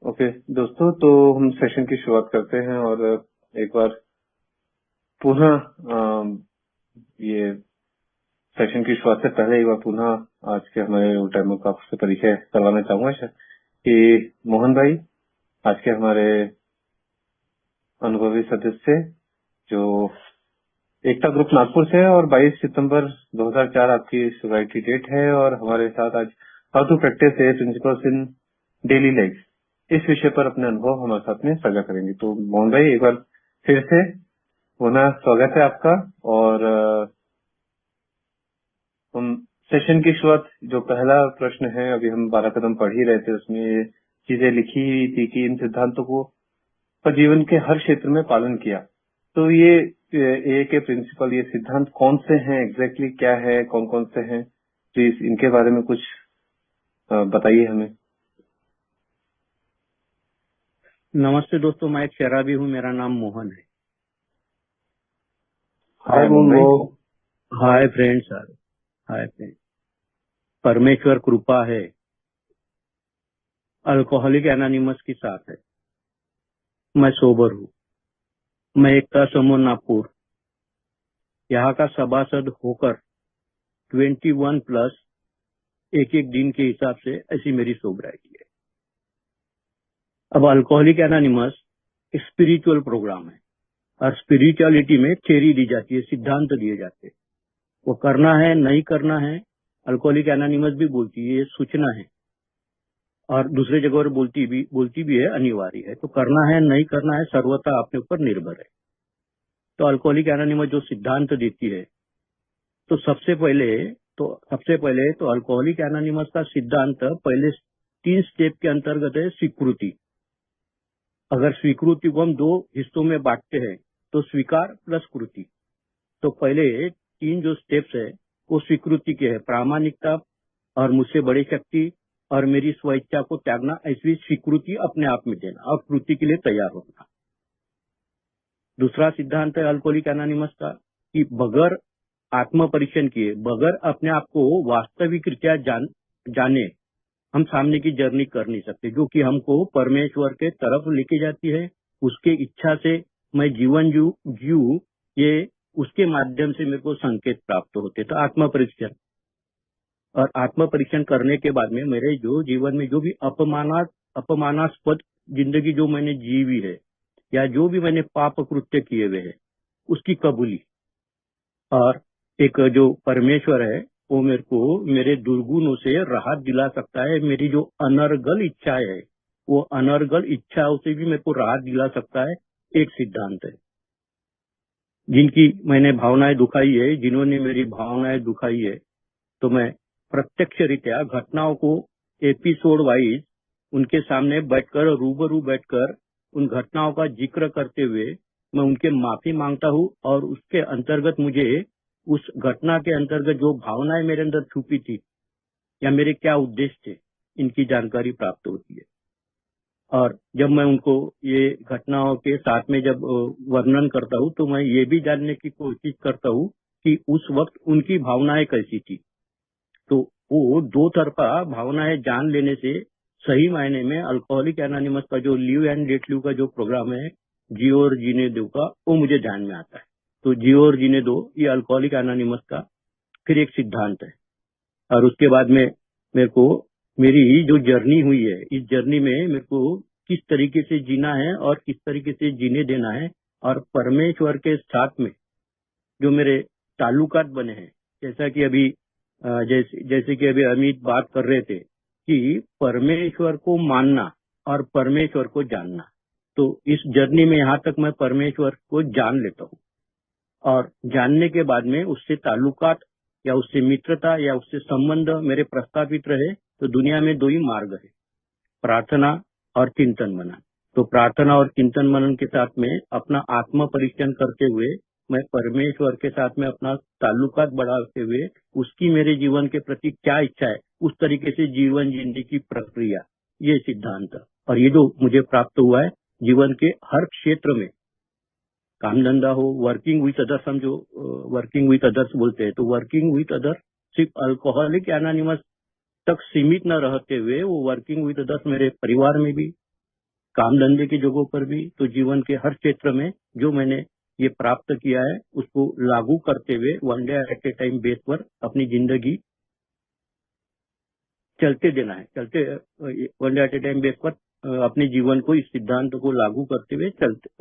Okay दोस्तों, तो हम सेशन की शुरुआत करते हैं और एक बार पुनः ये सेशन की शुरुआत से पहले एक बार पुनः आज के हमारे टाइम का आपसे परिचय करवाना चाहूंगा कि मोहन भाई आज के हमारे अनुभवी सदस्य जो एकता ग्रुप नागपुर से है और 22 सितंबर 2004 आपकी सोसाइटी डेट है और हमारे साथ आज how to practise a principles in daily life इस विषय पर अपने अनुभव हमारे साथ में साझा करेंगे। तो मोहन भाई एक बार फिर से पुनः स्वागत है आपका। और हम सेशन की शुरुआत, जो पहला प्रश्न है, अभी हम 12 कदम पढ़ ही रहे थे, उसमें ये चीजें लिखी हुई थी कि इन सिद्धांतों को पर जीवन के हर क्षेत्र में पालन किया। तो ये ए के प्रिंसिपल, ये सिद्धांत कौन से हैं, एग्जैक्टली क्या है, कौन कौन से हैं, प्लीज इनके बारे में कुछ बताइए हमें। नमस्ते दोस्तों, मैं एक शराबी हूँ, मेरा नाम मोहन है। हाय मोहन भाई। Hi friend sir, hi friend. परमेश्वर कृपा है, अल्कोहलिक एनोनिमस के साथ है। मैं सोबर हूँ। मैं एकता समूह नागपुर यहाँ का सभासद होकर 21 प्लस एक एक दिन के हिसाब से ऐसी मेरी सोबराइटी है। अब अल्कोहलिक एनोनिमस एक स्पिरिचुअल प्रोग्राम है और स्पिरिचुअलिटी में थ्योरी दी जाती है, सिद्धांत दिए जाते हैं। वो करना है नहीं करना है, अल्कोहलिक एनोनिमस भी बोलती है ये सूचना है, और दूसरे जगह पर बोलती भी है अनिवार्य है। तो करना है नहीं करना है सर्वथा अपने ऊपर निर्भर है। तो अल्कोहलिक एनोनिमस जो सिद्धांत देती है, तो सबसे पहले तो अल्कोहलिक एनोनिमस का सिद्धांत पहले 3 स्टेप के अंतर्गत है स्वीकृति। अगर स्वीकृति को हम 2 हिस्सों में बांटते हैं तो स्वीकार प्लस कृति। तो पहले 3 जो स्टेप्स है वो स्वीकृति के है, प्रामाणिकता और मुझसे बड़ी शक्ति और मेरी स्वेच्छा को त्यागना, ऐसी स्वीकृति अपने आप में देना और कृति के लिए तैयार होना। दूसरा सिद्धांत है अल्कोहलिक एनोनिमस का कि बगैर आत्म परीक्षण किए, बगैर अपने आप को वास्तविक रीत्या जाने हम सामने की जर्नी कर नहीं सकते, जो कि हमको परमेश्वर के तरफ लेके जाती है। उसके इच्छा से मैं जीवन जीव ये उसके माध्यम से मेरे को संकेत प्राप्त होते। तो आत्म परीक्षण, और आत्म परीक्षण करने के बाद में मेरे जो जीवन में जो भी अपमानास्पद जिंदगी जो मैंने जीवी है या जो भी मैंने पाप कृत्य किए हुए है उसकी कबूली, और एक जो परमेश्वर है वो मेरे को मेरे दुर्गुणों से राहत दिला सकता है। मेरी जो अनर्गल इच्छा है वो अनर्गल इच्छाओं से भी मेरे को राहत दिला सकता है। एक सिद्धांत है। जिनकी मैंने भावनाएं दुखाई है, जिन्होंने मेरी भावनाएं दुखाई है, तो मैं प्रत्यक्ष रीत्या घटनाओं को एपिसोड वाइज उनके सामने बैठकर, रूबरू बैठकर उन घटनाओं का जिक्र करते हुए मैं उनके माफी मांगता हूँ, और उसके अंतर्गत मुझे उस घटना के अंतर्गत जो भावनाएं मेरे अंदर छुपी थी या मेरे क्या उद्देश्य थे, इनकी जानकारी प्राप्त होती है। और जब मैं उनको ये घटनाओं के साथ में जब वर्णन करता हूँ तो मैं ये भी जानने की कोशिश करता हूँ कि उस वक्त उनकी भावनाएं कैसी थी। तो वो 2 तरफा भावनाएं जान लेने से सही मायने में अल्कोहलिक एनोनिमस का जो लिव एंड लेट लिव का जो प्रोग्राम है, जियो और जीने दो का, वो मुझे ध्यान में आता है। तो जियो और जीने दो ये अल्कोहलिक एनोनिमस का फिर एक सिद्धांत है। और उसके बाद में मेरे को मेरी जो जर्नी हुई है, इस जर्नी में मेरे को किस तरीके से जीना है और किस तरीके से जीने देना है, और परमेश्वर के साथ में जो मेरे ताल्लुकात बने हैं, जैसा कि अभी जैसे कि अभी अमित बात कर रहे थे कि परमेश्वर को मानना और परमेश्वर को जानना। तो इस जर्नी में यहाँ तक मैं परमेश्वर को जान लेता हूँ, और जानने के बाद में उससे ताल्लुकात या उससे मित्रता या उससे संबंध मेरे प्रस्तावित रहे। तो दुनिया में 2 ही मार्ग है, प्रार्थना और चिंतन मनन। तो प्रार्थना और चिंतन मनन के साथ में अपना आत्म परीक्षण करते हुए मैं परमेश्वर के साथ में अपना ताल्लुकात बढ़ाते हुए उसकी मेरे जीवन के प्रति क्या इच्छा है उस तरीके से जीवन जीने की प्रक्रिया, ये सिद्धांत। और ये जो मुझे प्राप्त हुआ है जीवन के हर क्षेत्र में, काम धंधा हो, वर्किंग विथ अदर्स, हम जो वर्किंग विथ अदर्स बोलते हैं, तो वर्किंग विथ अदर्स सिर्फ अल्कोहलिक एनोनिमस तक सीमित न रहते हुए वो वर्किंग विथ अदर्स मेरे परिवार में भी, काम धंधे की जगहों पर भी, तो जीवन के हर क्षेत्र में जो मैंने ये प्राप्त किया है उसको लागू करते हुए one day at A time base पर अपनी जिंदगी चलते देना है, one day at A time base पर अपने जीवन को, इस सिद्धांत को लागू करते हुए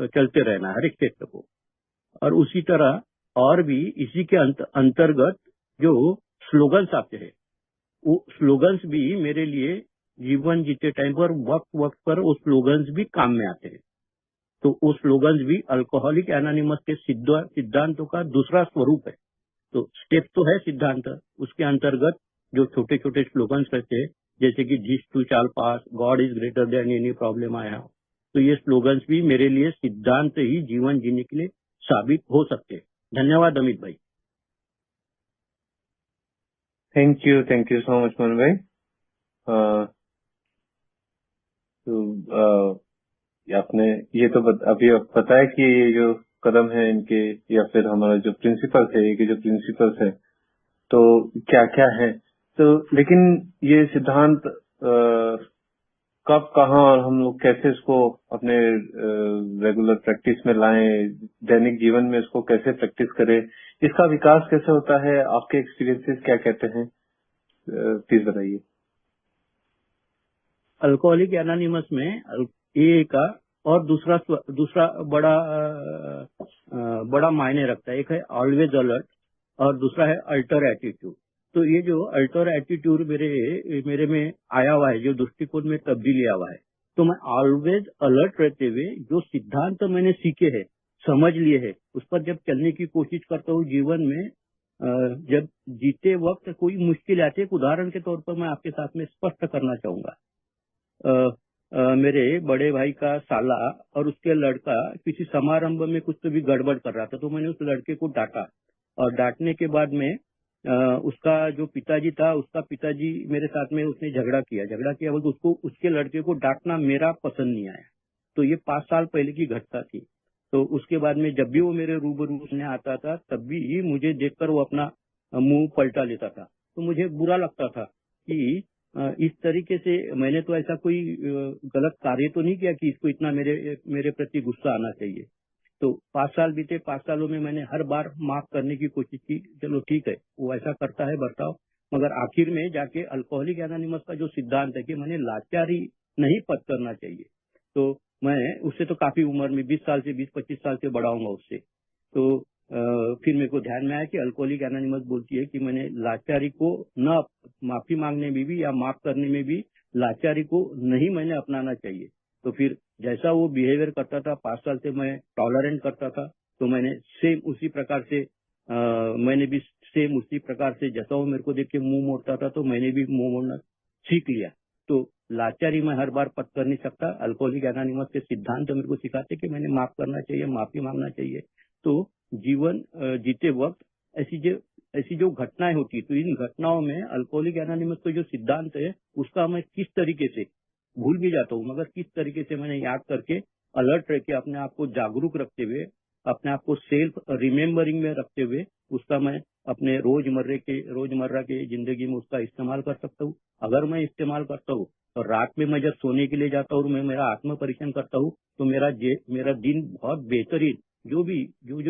चलते रहना है हर एक क्षेत्र को। और उसी तरह और भी इसी के अंतर्गत जो स्लोगन्स आते हैं, वो स्लोगन्स भी मेरे लिए जीवन जीते टाइम पर वक्त वक्त पर वो स्लोगन्स भी काम में आते हैं। तो वो स्लोगन्स भी अल्कोहलिक एनोनिमस के सिद्धांतों का दूसरा स्वरूप है। तो स्टेप तो है सिद्धांत, उसके अंतर्गत जो छोटे छोटे स्लोगन्स रहते हैं, जैसे कि this too shall pass, God is greater than any problem I have, तो ये स्लोगन्स भी मेरे लिए सिद्धांत ही जीवन जीने के लिए साबित हो सकते हैं। धन्यवाद अमित भाई। Thank you so much Mohan भाई। तो आपने ये तो अभी बताया कि ये जो कदम है इनके, या फिर हमारा जो प्रिंसिपल्स है, ये जो प्रिंसिपल्स है तो क्या क्या है। तो लेकिन ये सिद्धांत कब, कहाँ और हम लोग कैसे इसको अपने रेगुलर प्रैक्टिस में लाएं, दैनिक जीवन में इसको कैसे प्रैक्टिस करें, इसका विकास कैसे होता है, आपके एक्सपीरियंसेस क्या कहते हैं, प्लीज बताइए। अल्कोहलिक एनोनिमस में ए का और दूसरा बड़ा मायने रखता है। एक है ऑलवेज अलर्ट और दूसरा है अल्टर एटीट्यूड। तो ये जो अल्टर एटीट्यूड मेरे में आया हुआ है, जो दृष्टिकोण में तब्दीली आया हुआ है, तो मैं ऑलवेज अलर्ट रहते हुए जो सिद्धांत मैंने सीखे हैं, समझ लिए हैं, उस पर जब चलने की कोशिश करता हूँ जीवन में, जब जीते वक्त कोई मुश्किल आती है, उदाहरण के तौर पर मैं आपके साथ में स्पष्ट करना चाहूंगा। मेरे बड़े भाई का साला और उसके लड़का किसी समारंभ में कुछ तो भी गड़बड़ कर रहा था, तो मैंने उस लड़के को डांटा, और डांटने के बाद में उसका जो पिताजी था, उसका पिताजी मेरे साथ में उसने झगड़ा किया वो उसको, उसके लड़के को डांटना मेरा पसंद नहीं आया। तो ये 5 साल पहले की घटना थी। तो उसके बाद में जब भी वो मेरे रूबरू में आता था, तब भी मुझे देखकर वो अपना मुंह पलटा लेता था। तो मुझे बुरा लगता था कि इस तरीके से मैंने तो ऐसा कोई गलत कार्य तो नहीं किया कि इसको इतना मेरे प्रति गुस्सा आना चाहिए। तो 5 साल बीते, 5 सालों में मैंने हर बार माफ करने की कोशिश की, चलो ठीक है वो ऐसा करता है बर्ताव, मगर आखिर में जाके अल्कोहलिक एनोनिमस का जो सिद्धांत है कि मैंने लाचारी नहीं पद करना चाहिए। तो मैं उससे तो काफी उम्र में 20-25 साल से बड़ा हूँ उससे। तो फिर मेरे को ध्यान में आया कि अल्कोहलिक एनोनिमस बोलती है कि मैंने लाचारी को न, माफी मांगने में भी या माफ करने में भी लाचारी को नहीं मैंने अपनाना चाहिए। तो फिर जैसा वो बिहेवियर करता था, 5 साल से मैं टॉलरेंट करता था, तो मैंने सेम उसी प्रकार से जैसा वो मेरे को देख के मुंह मोड़ता था, तो मैंने भी मुंह मोड़ना सीख लिया। तो लाचारी मैं हर बार पद कर नहीं सकता। अल्कोहलिक एनोनिमस के सिद्धांत मेरे को सिखाते कि मैंने माफ करना चाहिए, माफी मांगना चाहिए। तो जीवन जीते वक्त ऐसी जो घटनाएं होती, तो इन घटनाओं में अल्कोहलिक एनोनिमस का जो सिद्धांत है, उसका मैं किस तरीके से भूल भी जाता हूँ, मगर किस तरीके से मैंने याद करके अलर्ट रह के अपने आप को जागरूक रखते हुए, अपने आप को सेल्फ रिमेम्बरिंग में रखते हुए, उसका मैं अपने रोजमर्रा के जिंदगी में उसका इस्तेमाल कर सकता हूँ। अगर मैं इस्तेमाल करता हूँ तो रात में मैं जब सोने के लिए जाता हूँ, मैं मेरा आत्म परीक्षण करता हूँ, तो मेरा दिन बहुत बेहतरीन, जो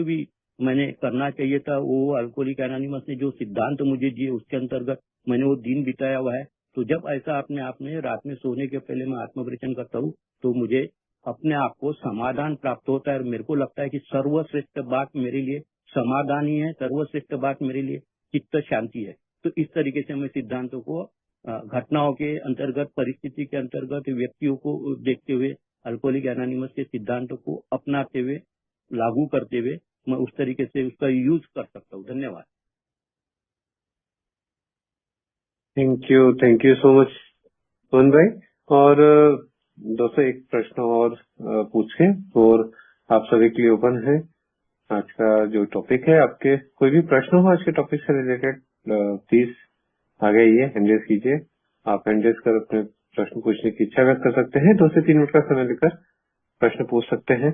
भी मैंने करना चाहिए था, वो अल्कोहलिक एनोनिमस ने जो सिद्धांत मुझे दिए उसके अंतर्गत मैंने वो दिन बिताया हुआ है। तो जब ऐसा अपने आप में रात में सोने के पहले मैं आत्म परीक्षण करता हूँ, तो मुझे अपने आप को समाधान प्राप्त होता है। और मेरे को लगता है कि सर्वश्रेष्ठ बात मेरे लिए समाधान ही है, सर्वश्रेष्ठ बात मेरे लिए चित्त शांति है। तो इस तरीके से मैं सिद्धांतों को घटनाओं के अंतर्गत, परिस्थिति के अंतर्गत, व्यक्तियों को देखते हुए अल्कोहलिक एनोनिमस के सिद्धांतों को अपनाते हुए, लागू करते हुए, मैं उस तरीके से उसका यूज कर सकता हूँ। धन्यवाद। Thank you so much Mohan भाई। और दोस्तों एक प्रश्न और पूछें, और आप सभी के लिए ओपन है आज का जो टॉपिक है। आपके कोई भी प्रश्न हो आज के टॉपिक से रिलेटेड, प्लीज आगे आइए, हैंड रेज कीजिए। आप हैंड रेज कर अपने प्रश्न पूछने की इच्छा व्यक्त कर सकते हैं। 2 से 3 मिनट का समय लेकर प्रश्न पूछ सकते हैं।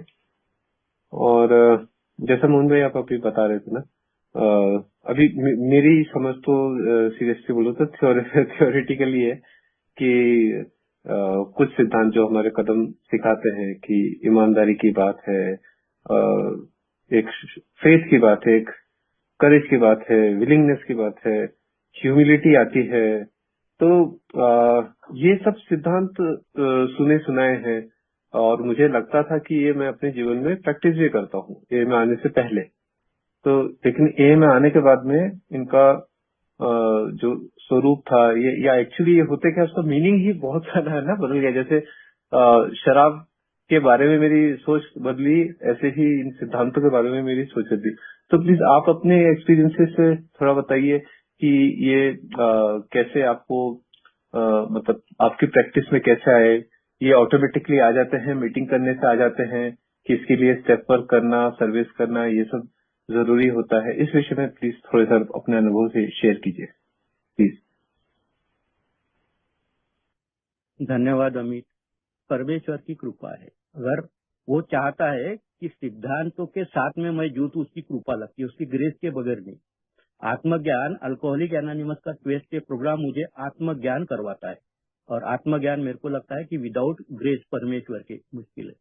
और जैसा मोहन भाई आप अभी बता रहे थे ना, अभी मेरी समझ तो सीरियसली बोलो तो थियोरेटिकली है कि कुछ सिद्धांत जो हमारे कदम सिखाते हैं कि ईमानदारी की बात है, एक फेथ की बात है, एक करेज की बात है, विलिंगनेस की बात है, ह्यूमिलिटी आती है। तो ये सब सिद्धांत सुने सुनाए हैं और मुझे लगता था कि ये मैं अपने जीवन में प्रैक्टिस भी करता हूँ ए में आने से पहले। तो लेकिन ए में आने के बाद में इनका जो स्वरूप था ये या एक्चुअली ये होते क्या, उसका मीनिंग ही बहुत सारा है ना, बदल गया। जैसे शराब के बारे में मेरी सोच बदली, ऐसे ही इन सिद्धांतों के बारे में मेरी सोच बदली। तो प्लीज आप अपने एक्सपीरियंसेस से थोड़ा बताइए कि ये कैसे आपको मतलब आपकी प्रैक्टिस में कैसे आए। ये ऑटोमेटिकली आ जाते हैं, मीटिंग करने से आ जाते हैं कि इसके लिए स्टेप वर्क करना, सर्विस करना, ये सब जरूरी होता है? इस विषय में प्लीज थोड़े सा अपने अनुभव से शेयर कीजिए प्लीज। धन्यवाद अमित। परमेश्वर की कृपा है। अगर वो चाहता है कि सिद्धांतों के साथ में मैं जूँ तो उसकी कृपा लगती है, उसकी ग्रेस के बगैर नहीं। आत्मज्ञान, अल्कोहलिक एनोनिमस का 12 स्टेप प्रोग्राम मुझे आत्मज्ञान करवाता है, और आत्मज्ञान मेरे को लगता है कि विदाउट ग्रेस परमेश्वर के मुश्किल है।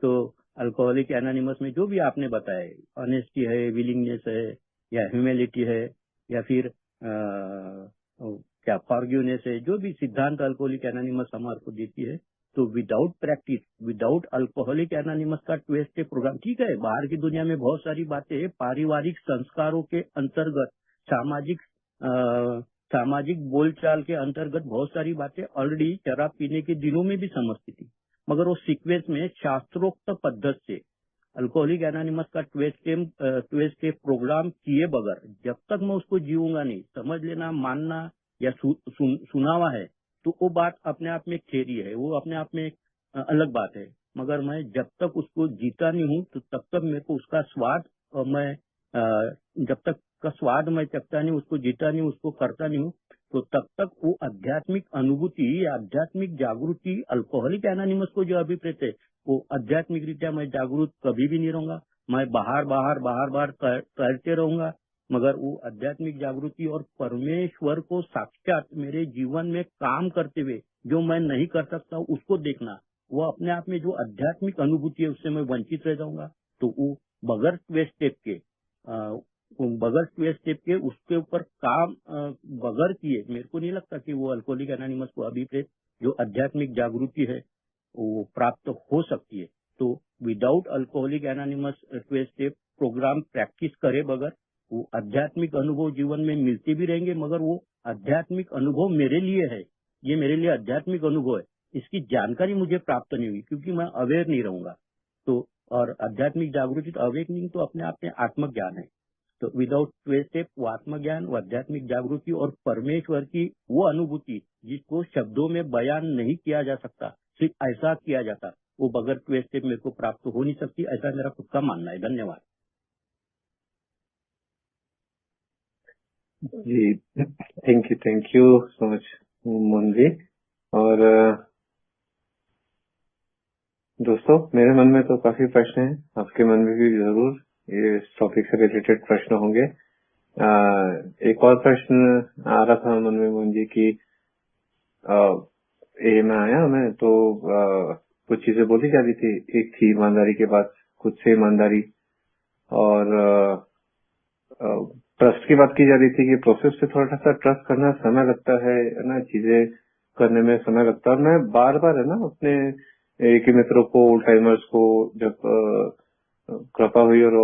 तो अल्कोहलिक एनोनिमस में जो भी आपने बताया, ऑनेस्टी है, विलिंगनेस है, या ह्यूमिलिटी है, या फिर क्या फॉरगिवनेस है, जो भी सिद्धांत अल्कोहलिक एनोनिमस हमारे को देती है, तो without practice, without alcoholic anonymous का 12 स्टेप प्रोग्राम, ठीक है बाहर की दुनिया में बहुत सारी बातें पारिवारिक संस्कारों के अंतर्गत, सामाजिक बोलचाल के अंतर्गत बहुत सारी बातें ऑलरेडी शराब पीने के दिनों में भी समझती थी, मगर वो सीक्वेंस में शास्त्रोक्त पद्धति से अल्कोहलिक एनोनिमस का 12 स्टेप प्रोग्राम किए बगैर जब तक मैं उसको जीऊंगा नहीं, समझ लेना, मानना या सुना हुआ है, तो वो बात अपने आप में थ्योरी है, वो अपने आप में एक अलग बात है। मगर मैं जब तक उसको जीता नहीं हूँ तो तब तक मेरे को उसका स्वाद, मैं जब तक का स्वाद मैं चखता नहीं, उसको जीता नहीं, उसको करता नहीं हूँ, तो तब तक वो आध्यात्मिक अनुभूति या आध्यात्मिक जागृति, अल्कोहलिक एनोनिमस को जो अभिप्रेत है, वो आध्यात्मिक रीत्या मैं जागरूक कभी भी नहीं रहूंगा। मैं बाहर करते रहूंगा, मगर वो आध्यात्मिक जागृति और परमेश्वर को साक्षात मेरे जीवन में काम करते हुए जो मैं नहीं कर सकता उसको देखना, वो अपने आप में जो आध्यात्मिक अनुभूति है उससे मैं वंचित रह जाऊंगा। तो वो बगैर 12 स्टेप के उसके ऊपर काम बगैर किए मेरे को नहीं लगता कि वो अल्कोहलिक एनोनिमस को अभिप्रेत जो आध्यात्मिक जागृति है वो प्राप्त हो सकती है। तो without alcoholic anonymous 12 step program practice करे बगैर वो आध्यात्मिक अनुभव जीवन में मिलते भी रहेंगे, मगर वो आध्यात्मिक अनुभव मेरे लिए है, ये मेरे लिए आध्यात्मिक अनुभव है, इसकी जानकारी मुझे प्राप्त नहीं हुई क्योंकि मैं अवेयर नहीं रहूंगा। तो और आध्यात्मिक जागृति, अवेकनिंग तो अपने आप में आत्मज्ञान है। तो विदाउट 12 स्टेप वो आत्मज्ञान, वो आध्यात्मिक जागृति और परमेश्वर की वो अनुभूति जिसको शब्दों में बयान नहीं किया जा सकता, सिर्फ ऐसा किया जाता, वो बगैर 12 स्टेप मेरे को प्राप्त हो नहीं सकती, ऐसा मेरा खुद का मानना है। धन्यवाद जी, thank you so much Mohan ji. और दोस्तों, मेरे मन में तो काफी प्रश्न हैं, आपके मन में भी जरूर ये टॉपिक से रिलेटेड प्रश्न होंगे। एक और प्रश्न आ रहा था मन में मोहन जी की ए में आया मैं तो कुछ चीजें बोली जा रही थी। एक थी ईमानदारी के बाद खुद से ईमानदारी, और ट्रस्ट की बात की जा रही थी कि प्रोसेस पे थोड़ा सा ट्रस्ट करना समय लगता है ना, चीजें करने में समय लगता है। और मैं बार बार है ना अपने एक ही मित्रों को, ओल्ड टाइमर्स को, जब कृपा हुई और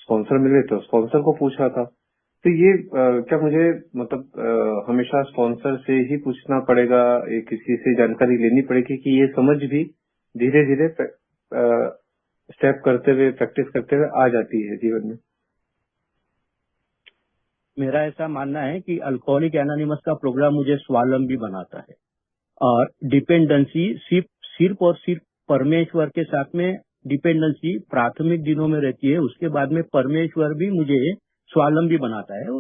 स्पॉन्सर मिले तो स्पॉन्सर को पूछा था, तो ये क्या मुझे मतलब हमेशा स्पॉन्सर से ही पूछना पड़ेगा, किसी से जानकारी लेनी पड़ेगी कि ये समझ भी धीरे धीरे स्टेप करते हुए, प्रैक्टिस करते हुए आ जाती है जीवन में? मेरा ऐसा मानना है कि अल्कोहलिक एनोनिमस का प्रोग्राम मुझे स्वावलंबी बनाता है, और डिपेंडेंसी सिर्फ और सिर्फ परमेश्वर के साथ में डिपेंडेंसी प्राथमिक दिनों में रहती है, उसके बाद में परमेश्वर भी मुझे स्वावलंबी बनाता है।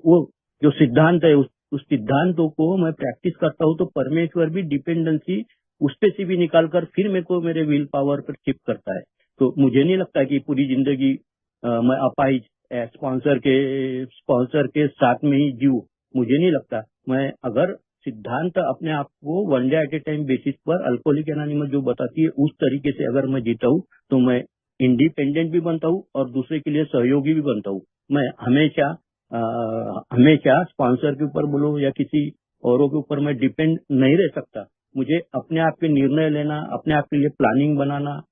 वो जो सिद्धांत है उस सिद्धांतों को मैं प्रैक्टिस करता हूँ तो परमेश्वर भी डिपेंडेंसी उस पे से भी निकालकर फिर मेरे को मेरे विल पावर पर शिफ्ट करता है। तो मुझे नहीं लगता कि पूरी जिंदगी मैं अपाहिज स्पॉन्सर के साथ में ही जीऊँ, मुझे नहीं लगता। मैं अगर सिद्धांत अपने आप को one day at A time basis पर अल्कोहलिक एनोनिमस जो बताती है उस तरीके से अगर मैं जीता हूँ तो मैं इंडिपेंडेंट भी बनता हूँ और दूसरे के लिए सहयोगी भी बनता हूँ। मैं हमेशा स्पॉन्सर के ऊपर बोलो या किसी औरों के ऊपर मैं डिपेंड नहीं रह सकता। मुझे अपने आप के निर्णय लेना, अपने आप के लिए प्लानिंग बनाना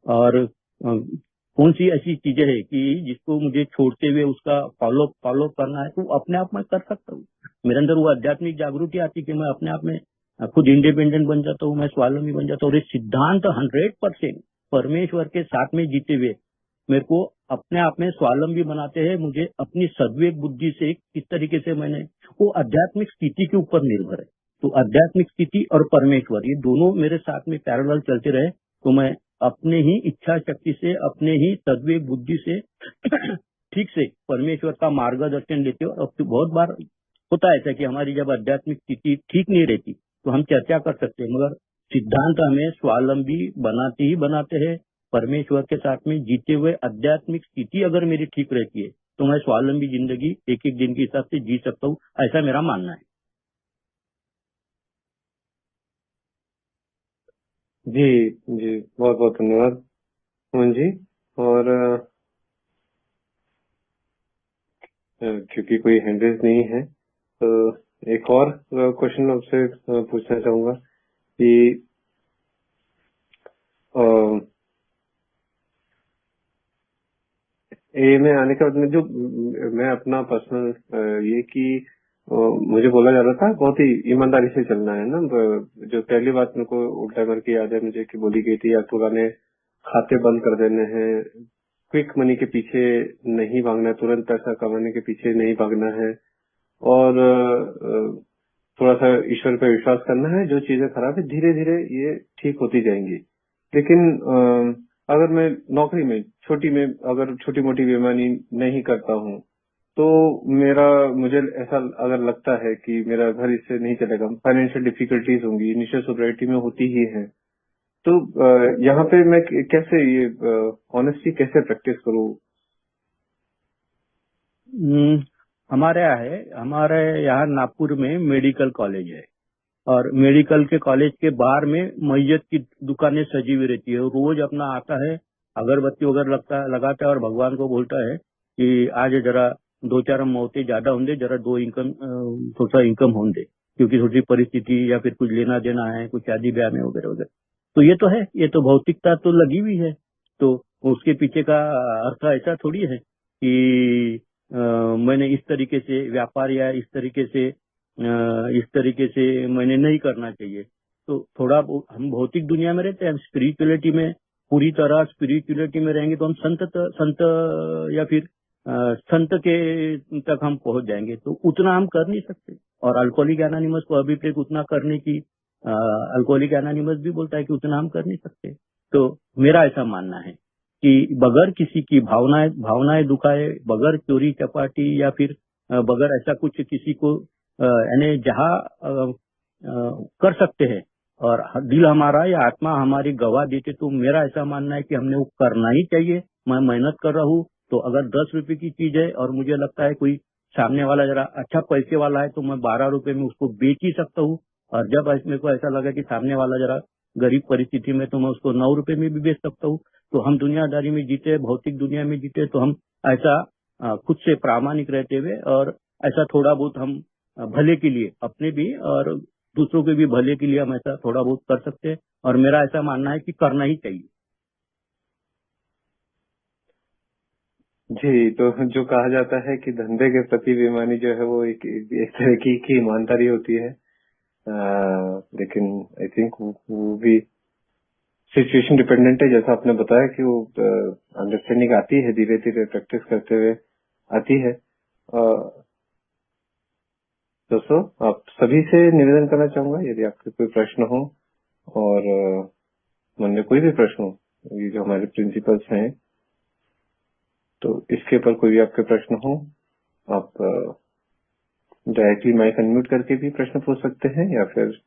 और कौन सी ऐसी चीजें है कि जिसको मुझे छोड़ते हुए उसका फॉलो करना है तो अपने आप में कर सकता हूँ। मेरे अंदर वो आध्यात्मिक जागृति आती है कि मैं अपने आप में खुद इंडिपेंडेंट बन जाता हूँ, मैं स्वावलंबी बन जाता हूँ। और ये सिद्धांत 100% परमेश्वर के साथ में जीते हुए मेरे को अपने आप में स्वावलंबी बनाते हैं। मुझे अपनी सद्विवेक बुद्धि से किस तरीके से मैंने वो आध्यात्मिक स्थिति के ऊपर निर्भर है। तो आध्यात्मिक स्थिति और परमेश्वर ये दोनों मेरे साथ में पैरेलल चलते रहे तो मैं अपने ही इच्छा शक्ति से, अपने ही सद्विवेक बुद्धि से ठीक से परमेश्वर का मार्गदर्शन लेते हो। अब तो बहुत बार होता है ऐसा कि हमारी जब आध्यात्मिक स्थिति ठीक नहीं रहती तो हम चर्चा कर सकते हैं, मगर सिद्धांत हमें स्वावलंबी बनाते ही बनाते हैं। परमेश्वर के साथ में जीते हुए आध्यात्मिक स्थिति अगर मेरी ठीक रहती है तो मैं स्वावलंबी जिंदगी एक एक दिन के हिसाब से जी सकता हूँ, ऐसा मेरा मानना है। जी जी, बहुत बहुत धन्यवाद मोहन जी। और क्योंकि कोई हैंड रेज नहीं है तो एक और क्वेश्चन आपसे पूछना चाहूंगा कि ए में आने के बाद में जो मैं अपना पर्सनल ये कि मुझे बोला जा रहा था बहुत ही ईमानदारी से चलना है ना। जो पहली बात मेरे को उल्टा करके याद है मुझे कि बोली गई थी, या पुराने खाते बंद कर देने हैं, क्विक मनी के पीछे नहीं भागना है, तुरंत पैसा कमाने के पीछे नहीं भागना है, और थोड़ा सा ईश्वर पे विश्वास करना है। जो चीजें खराब है धीरे धीरे ये ठीक होती जाएंगी। लेकिन अगर मैं नौकरी में अगर छोटी मोटी बेईमानी नहीं करता हूँ तो मुझे ऐसा अगर लगता है कि मेरा घर इससे नहीं चलेगा, फाइनेंशियल डिफिकल्टीज होंगी, इनिशियल सोसाइटी में होती ही है, तो यहाँ पे मैं कैसे ये ऑनेस्टी कैसे प्रैक्टिस करूँ? हमारे यहाँ नागपुर में मेडिकल कॉलेज है और मेडिकल के कॉलेज के बाहर में मैयत की दुकानें सजी हुई रहती है। रोज अपना आता है, अगरबत्ती वगैरह लगाता है और भगवान को बोलता है कि आज जरा 2-4 मौतें ज्यादा होंगे, जरा थोड़ा इनकम होंगे, क्योंकि थोड़ी परिस्थिति या फिर कुछ लेना देना है, कुछ शादी ब्याह में वगैरह वगैरह। तो ये तो है, ये तो भौतिकता तो लगी हुई है। तो उसके पीछे का अर्थ ऐसा थोड़ी है कि मैंने इस तरीके से व्यापार या इस तरीके से मैंने नहीं करना चाहिए। तो थोड़ा हम भौतिक दुनिया में रहते हैं, स्पिरिचुअलिटी में पूरी तरह स्पिरिचुअलिटी में रहेंगे तो हम संत या फिर संत के तक हम पहुंच जाएंगे। तो उतना हम कर नहीं सकते। और अल्कोहलिक एनोनिमस को अभिप्रेत उतना करने की अल्कोहलिक एनोनिमस भी बोलता है कि उतना हम कर नहीं सकते। तो मेरा ऐसा मानना है कि बगैर किसी की भावनाएं दुखाए, बगैर चोरी चपाटी या फिर बगैर ऐसा कुछ किसी को यानी जहाँ कर सकते हैं और दिल हमारा या आत्मा हमारी गवाह देते तो मेरा ऐसा मानना है कि हमने वो करना ही चाहिए। मैं मेहनत कर रहा हूँ तो अगर 10 रुपए की चीज है और मुझे लगता है कोई सामने वाला जरा अच्छा पैसे वाला है तो मैं 12 रुपए में उसको बेच ही सकता हूँ। और जब मेरे को ऐसा लगा कि सामने वाला जरा गरीब परिस्थिति में तो मैं उसको 9 रुपए में भी बेच सकता हूँ। तो हम दुनियादारी में जीते, भौतिक दुनिया में जीते, तो हम ऐसा खुद से प्रामाणिक रहते हुए और ऐसा थोड़ा बहुत हम भले के लिए अपने भी और दूसरों के भी भले के लिए हम ऐसा थोड़ा बहुत कर सकते हैं। और मेरा ऐसा मानना है कि करना ही चाहिए। जी, तो जो कहा जाता है कि धंधे के प्रति बेईमानी जो है वो एक तरह की ईमानदारी होती है। लेकिन आई थिंक वो भी सिचुएशन डिपेंडेंट है, जैसा आपने बताया कि वो अंडरस्टैंडिंग आती है धीरे धीरे प्रैक्टिस करते हुए आती है। दोस्तों, आप सभी से निवेदन करना चाहूंगा, यदि आपके कोई प्रश्न हो और मन में कोई भी प्रश्न हो, ये जो हमारे प्रिंसिपल्स हैं, तो इसके ऊपर कोई भी आपके प्रश्न हो, आप डायरेक्टली माइक अनम्यूट करके भी प्रश्न पूछ सकते हैं या फिर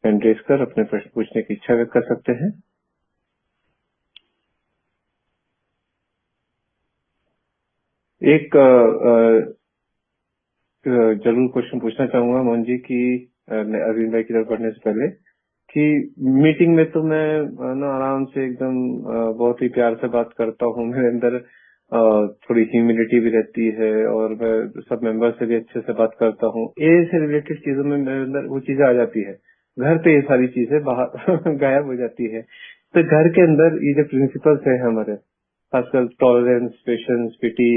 हैंड रेज कर अपने प्रश्न पूछने की इच्छा व्यक्त कर सकते हैं। एक जरूर क्वेश्चन पूछना चाहूंगा मोहन जी की अरविंद भाई की तरफ बढ़ने से पहले कि मीटिंग में तो मैं ना आराम से एकदम बहुत ही प्यार से बात करता हूँ। मेरे अंदर थोड़ी ह्यूमिलिटी भी रहती है और मैं सब मेंबर से भी अच्छे से बात करता हूँ। ए से रिलेटेड चीजों में मेरे अंदर वो चीजें आ जाती है। घर पे ये सारी चीजें बाहर गायब हो जाती है। तो घर के अंदर ये जो प्रिंसिपल्स है हमारे, खासकर टॉलरेंस, पेशेंस, पिटी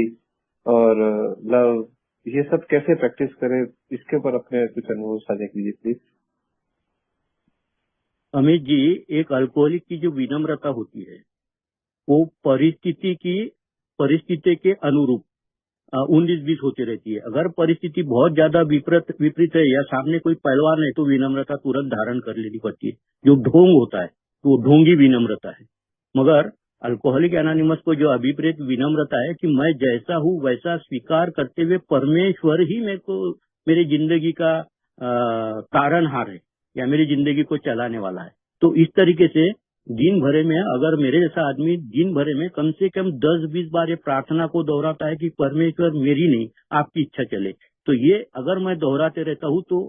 और लव, ये सब कैसे प्रैक्टिस करें, इसके ऊपर अपने कुछ अनुभव साझा कीजिए प्लीज। अमित जी, एक अल्कोहलिक की जो विनम्रता होती है वो परिस्थिति के अनुरूप 19-20 होती रहती है। अगर परिस्थिति बहुत ज्यादा विपरीत है या सामने कोई पहलवान है तो विनम्रता तुरंत धारण कर लेनी पड़ती है। जो ढोंग होता है तो वो ढोंगी विनम्रता है। मगर अल्कोहलिक एनोनिमस को जो अभिप्रेत विनम्रता है कि मैं जैसा हूँ वैसा स्वीकार करते हुए परमेश्वर ही मेरे को मेरी जिंदगी का तारनहार है या मेरी जिंदगी को चलाने वाला है। तो इस तरीके से दिन भरे में अगर मेरे जैसा आदमी दिन भरे में कम से कम 10-20 बार ये प्रार्थना को दोहराता है कि परमेश्वर मेरी नहीं आपकी इच्छा चले, तो ये अगर मैं दोहराते रहता हूँ तो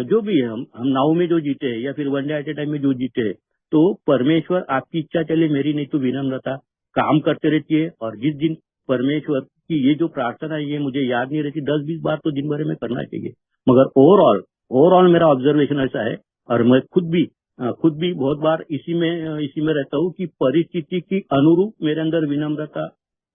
जो भी है हम नाव में जो जीते हैं या फिर one day at A time में जो जीते हैं, तो परमेश्वर आपकी इच्छा चले मेरी नहीं, तो विनम्रता काम करते रहती है। और जिस दिन परमेश्वर की ये जो प्रार्थना है ये मुझे याद नहीं रहती, 10-20 बार तो दिन भर में करना चाहिए। मगर ओवरऑल मेरा ऑब्जर्वेशन ऐसा है और मैं खुद भी बहुत बार इसी में रहता हूँ कि परिस्थिति की अनुरूप मेरे अंदर विनम्रता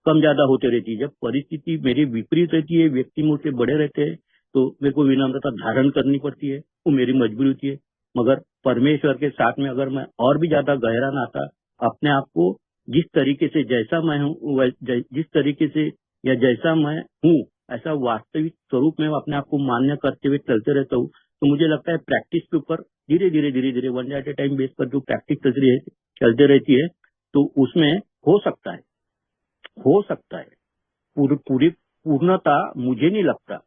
कम ज्यादा होते रहती है। जब परिस्थिति मेरी विपरीत रहती है, व्यक्ति मुझसे बड़े रहते हैं, तो मेरे को विनम्रता धारण करनी पड़ती है, वो मेरी मजबूरी होती है। मगर परमेश्वर के साथ में अगर मैं और भी ज्यादा गहरा नाता अपने आप को जिस तरीके से जैसा मैं हूँ जिस तरीके से या जैसा मैं हूँ ऐसा वास्तविक स्वरूप में अपने आप को मान्य करते हुए चलते रहता हूँ, तो मुझे लगता है प्रैक्टिस के ऊपर धीरे धीरे one day at A time base पर जो प्रैक्टिस चलते रहती है तो उसमें हो सकता है पूरी पूर्णता मुझे नहीं लगता,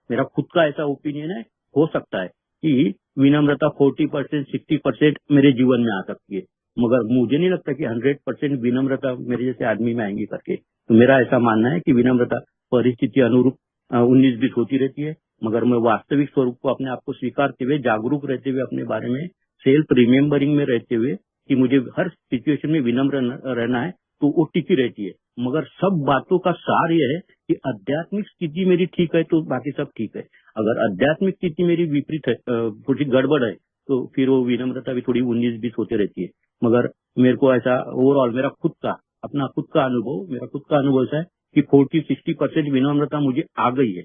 मेरा खुद का ऐसा ओपिनियन है, हो सकता है कि विनम्रता 40% 60% मेरे जीवन में आ सकती है। मगर मुझे नहीं लगता कि 100% विनम्रता मेरे जैसे आदमी में आएंगी करके। तो मेरा ऐसा मानना है कि विनम्रता परिस्थिति अनुरूप 19-20 होती रहती है। मगर मैं वास्तविक स्वरूप को अपने आप को स्वीकारते हुए, जागरूक रहते हुए, अपने बारे में सेल्फ रिमेम्बरिंग में रहते हुए कि मुझे हर सिचुएशन में विनम्र रहना है, तो वो टिकी रहती है। मगर सब बातों का सार यह है कि आध्यात्मिक स्थिति मेरी ठीक है तो बाकी सब ठीक है। अगर आध्यात्मिक स्थिति मेरी विपरीत है, थोड़ी गड़बड़ है, तो फिर वो विनम्रता भी थोड़ी 19-20 होते रहती है। मगर मेरे को ऐसा ओवरऑल मेरा खुद का अनुभव ऐसा है कि 40-60% विनम्रता मुझे आ गई है।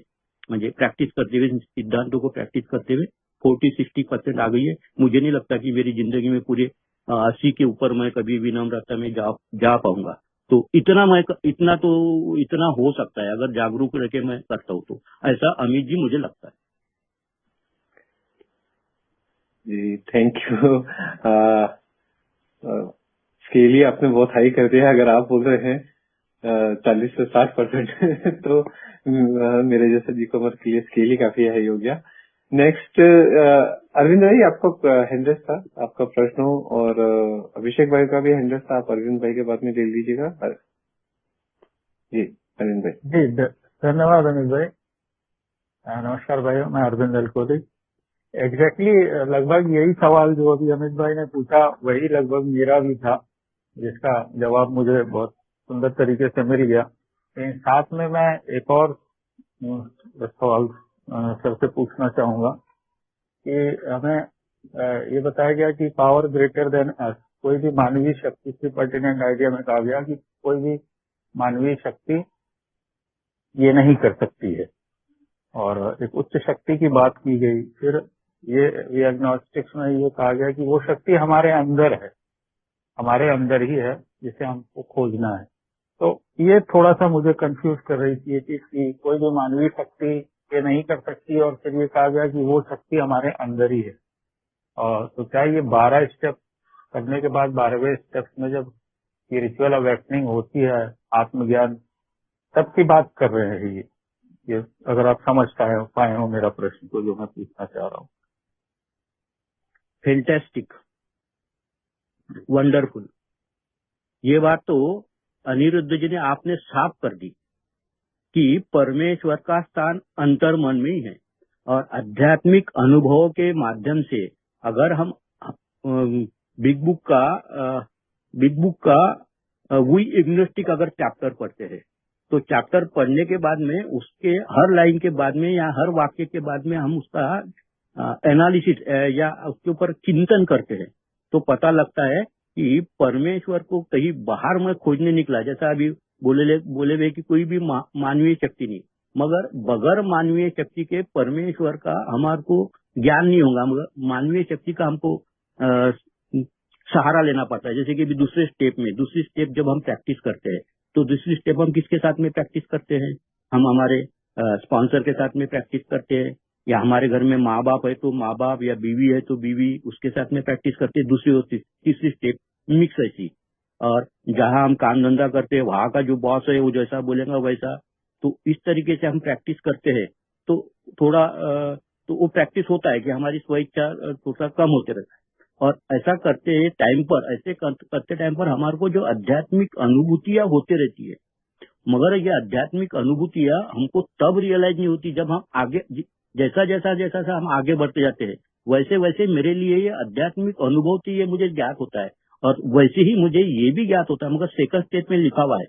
मुझे प्रैक्टिस करते हुए, सिद्धांतों को प्रैक्टिस करते हुए 40-60% आ गई है। मुझे नहीं लगता कि मेरी जिंदगी में पूरे 80 के ऊपर मैं कभी विनम्रता में जा पाऊंगा। तो इतना हो सकता है अगर जागरूक रह के मैं करता हूँ तो, ऐसा अमित जी मुझे लगता है। जी थैंक यू। स्केली आपने बहुत हाई कर दिया। अगर आप बोल रहे हैं 40 से 60% तो मेरे जैसे जी कॉमर्स के लिए स्केली काफी हाई हो गया। नेक्स्ट अरविंद भाई, आपका हैंडरेस था, आपका प्रश्न हो, और अभिषेक भाई का भी हैंडरेस था। आप अरविंद भाई के बाद में ले लीजिएगा। जी अरविंद भाई। जी धन्यवाद अमित भाई। नमस्कार भाई, मैं अरविंद अलकोली। एग्जैक्टली लगभग यही सवाल जो अभी अमित भाई ने पूछा वही लगभग मेरा भी था, जिसका जवाब मुझे बहुत सुंदर तरीके से मिल गया। लेकिन साथ में मैं एक और सवाल सर से पूछना चाहूंगा कि हमें ये बताया गया कि पावर ग्रेटर देन अस, कोई भी मानवीय शक्ति की पर्टिनेंट आइडिया में कहा गया कि कोई भी मानवीय शक्ति ये नहीं कर सकती है, और एक उच्च शक्ति की बात की गई। फिर ये एग्नोस्टिक्स में ये कहा गया कि वो शक्ति हमारे अंदर है, हमारे अंदर ही है, जिसे हमको खोजना है। तो ये थोड़ा सा मुझे कंफ्यूज कर रही थी ये चीज कि कोई भी मानवीय शक्ति ये नहीं कर सकती, और फिर ये कहा गया कि वो शक्ति हमारे अंदर ही है। और तो क्या ये 12 स्टेप करने के बाद 12वें स्टेप में जब ये रिचुअल अवेकनिंग होती है, आत्मज्ञान, तब की बात कर रहे हैं ये अगर आप समझ पाए हो मेरा प्रश्न को जो मैं पूछना चाह रहा हूँ। Fantastic, wonderful. ये बात तो अनिरुद्ध जी ने आपने साफ कर दी कि परमेश्वर का स्थान अंतर्मन में ही है और आध्यात्मिक अनुभवों के माध्यम से अगर हम बिग बुक का वी एग्नोस्टिक अगर चैप्टर पढ़ते हैं तो चैप्टर पढ़ने के बाद में उसके हर लाइन के बाद में या हर वाक्य के बाद में हम उसका एनालिसिस या उसके ऊपर चिंतन करते हैं तो पता लगता है कि परमेश्वर को कहीं बाहर में खोजने निकला, जैसा अभी बोले हुए कि कोई भी मानवीय शक्ति नहीं, मगर बगैर मानवीय शक्ति के परमेश्वर का हमारे को ज्ञान नहीं होगा, मगर मानवीय शक्ति का हमको सहारा लेना पड़ता है। जैसे कि दूसरी स्टेप जब हम प्रैक्टिस करते हैं तो दूसरी स्टेप हम किसके साथ में प्रैक्टिस करते हैं, हम हमारे स्पॉन्सर के साथ में प्रैक्टिस करते हैं, या हमारे घर में माँ बाप है तो माँ बाप, या बीवी है तो बीवी, उसके साथ में प्रैक्टिस करते हैं। दूसरी और तीसरी स्टेप मिक्स ऐसी। और जहाँ हम काम धंधा करते हैं वहां का जो बॉस है वो जैसा बोलेगा वैसा, तो इस तरीके से हम प्रैक्टिस करते हैं तो थोड़ा तो वो प्रैक्टिस होता है कि हमारी स्वेच्छा थोड़ा कम होते रहता है। और ऐसा करते टाइम पर हमारे को जो आध्यात्मिक अनुभूतियां होती रहती है, मगर ये आध्यात्मिक अनुभूतियां हमको तब रियलाइज नहीं होती जब हम आगे जैसा हम आगे बढ़ते जाते हैं, वैसे वैसे मेरे लिए ये आध्यात्मिक अनुभूति ये मुझे ज्ञात होता है। और वैसे ही मुझे ये भी ज्ञात होता है, मगर सेकंड स्टेप में लिखा हुआ है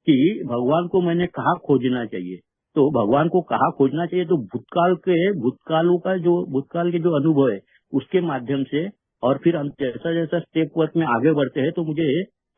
कि भगवान को मैंने कहाँ खोजना चाहिए। तो भगवान को कहाँ खोजना चाहिए, तो भूतकाल के जो अनुभव है उसके माध्यम से। और फिर हम जैसा स्टेप वर्क में आगे बढ़ते हैं तो मुझे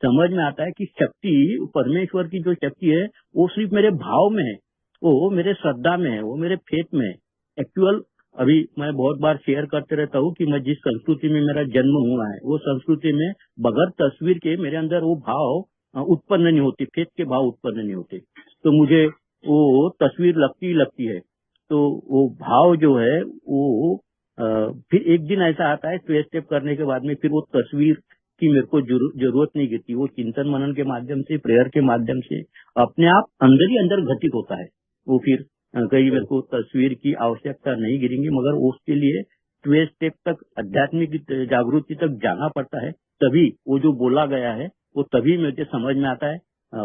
समझ में आता है कि शक्ति, परमेश्वर की जो शक्ति है वो सिर्फ मेरे भाव में है, वो मेरे श्रद्धा में है, वो मेरे फेथ में है। एक्चुअल अभी मैं बहुत बार शेयर करते रहता हूँ कि मैं जिस संस्कृति में मेरा जन्म हुआ है वो संस्कृति में बगैर तस्वीर के मेरे अंदर वो भाव उत्पन्न नहीं होती, फेथ के भाव उत्पन्न नहीं होते। तो मुझे वो तस्वीर लगती है, तो वो भाव जो है वो फिर एक दिन ऐसा आता है 2 स्टेप करने के बाद में फिर वो तस्वीर की मेरे को जरूरत नहीं गिरती। वो चिंतन मनन के माध्यम से, प्रेयर के माध्यम से अपने आप अंदर ही अंदर घटित होता है। वो फिर कहीं मेरे को तस्वीर की आवश्यकता नहीं गिरेंगी, मगर उसके लिए 2 स्टेप तक आध्यात्मिक जागृति तक जाना पड़ता है। तभी वो जो बोला गया है वो तभी मुझे समझ में आता है।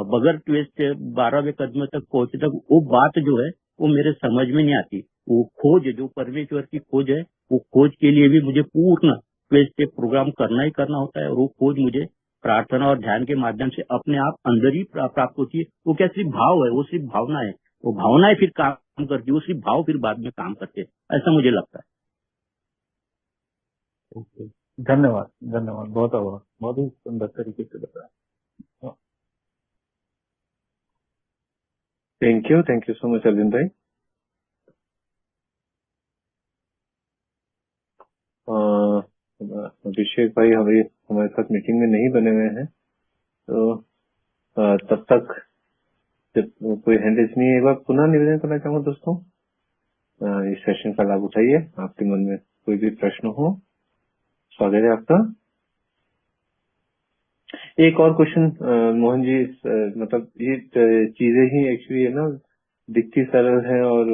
बगैर 2 स्टेप 12वें कदम तक पहुंचे तक वो बात जो है वो मेरे समझ में नहीं आती। वो खोज जो परमेश्वर की खोज है, वो खोज के लिए भी मुझे पूर्ण 2 स्टेप प्रोग्राम करना ही करना होता है। और वो खोज मुझे प्रार्थना और ध्यान के माध्यम से अपने आप अंदर ही प्राप्त होती है। वो क्या सिर्फ भाव है, वो सिर्फ भावना है, वो भावनाएं फिर काम करती है, वो सिर्फ भाव फिर बाद में काम करते हैं, ऐसा मुझे लगता है। ओके, धन्यवाद बहुत ही सुंदर तरीके से बताया। Thank you so much Arvind भाई। अभिषेक भाई हमारे साथ मीटिंग में नहीं बने हुए हैं, तो तब तक जब कोई हैंड रेज नहीं है, एक बार पुनः निवेदन करना चाहूंगा दोस्तों, इस सेशन का लाभ उठाइए। आपके मन में कोई भी प्रश्न हो, स्वागत है आपका। एक और क्वेश्चन मोहन जी, मतलब ये चीजें ही एक्चुअली है ना, दिखती सरल है और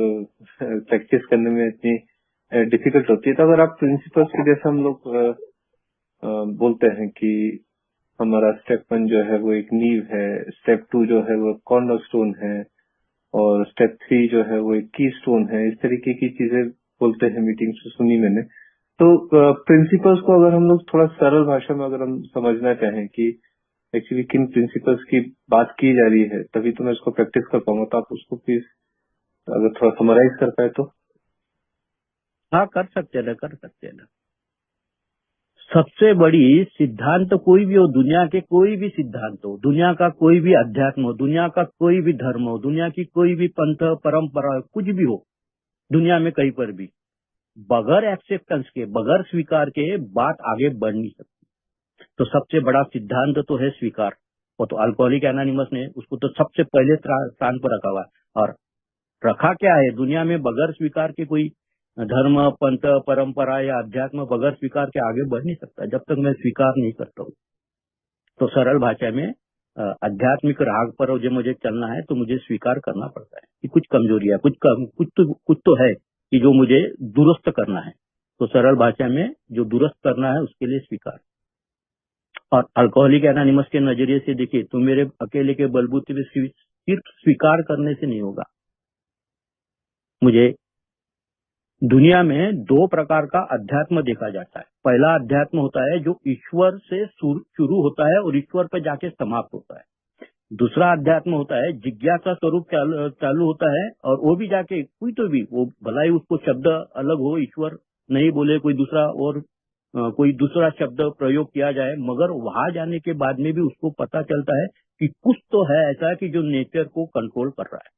प्रैक्टिस करने में इतनी डिफिकल्ट होती है। तो अगर आप प्रिंसिपल्स के जैसे हम लोग बोलते हैं कि हमारा स्टेप 1 जो है वो एक नींव है, स्टेप 2 जो है वो कॉर्नरस्टोन है, और स्टेप 3 जो है वो एक की स्टोन है, इस तरीके की चीजें बोलते हैं, मीटिंग्स में सुनी मैंने। तो प्रिंसिपल्स को अगर हम लोग थोड़ा सरल भाषा में अगर हम समझना चाहें कि एक्चुअली किन प्रिंसिपल्स की बात की जा रही है, तभी तो मैं इसको प्रैक्टिस कर पाऊंगा, तो आप उसको प्लीज अगर थोड़ा समराइज कर पाए तो। हाँ, कर सकते हैं ना। सबसे बड़ी सिद्धांत तो कोई भी हो, दुनिया के कोई भी सिद्धांत हो, दुनिया का कोई भी अध्यात्म हो, दुनिया का कोई भी धर्म हो, दुनिया की कोई भी पंथ परंपरा, कुछ भी हो दुनिया में कहीं पर भी, बगैर एक्सेप्टेंस के, बगैर स्वीकार के बात आगे बढ़ नहीं सकती। तो सबसे बड़ा सिद्धांत तो है स्वीकार। वो तो अल्कोहलिक एनोनिमस ने उसको तो सबसे पहले स्थान पर रखा हुआ है। और रखा क्या है, दुनिया में बगैर स्वीकार के कोई धर्म, पंथ, परंपरा या अध्यात्म बगैर स्वीकार के आगे बढ़ नहीं सकता जब तक मैं स्वीकार नहीं करता हूँ। तो सरल भाषा में आध्यात्मिक राग पर जो मुझे चलना है तो मुझे स्वीकार करना पड़ता है कि कुछ कमजोरियां, कुछ तो है कि जो मुझे दुरुस्त करना है। तो सरल भाषा में जो दुरुस्त करना है उसके लिए स्वीकार। और अल्कोहलिक एनोनिमस के नजरिए से देखिए तो मेरे अकेले के बलबूते पे सिर्फ स्वीकार करने से नहीं होगा। मुझे दुनिया में दो प्रकार का अध्यात्म देखा जाता है। पहला अध्यात्म होता है जो ईश्वर से शुरू होता है और ईश्वर पर जाके समाप्त होता है। दूसरा अध्यात्म होता है जिज्ञासा स्वरूप चालू होता है और वो भी जाके कोई तो भी वो भला ही उसको शब्द अलग हो, ईश्वर नहीं बोले, कोई दूसरा शब्द प्रयोग किया जाए, मगर वहां जाने के बाद में भी उसको पता चलता है कि कुछ तो है ऐसा कि जो नेचर को कंट्रोल कर रहा है।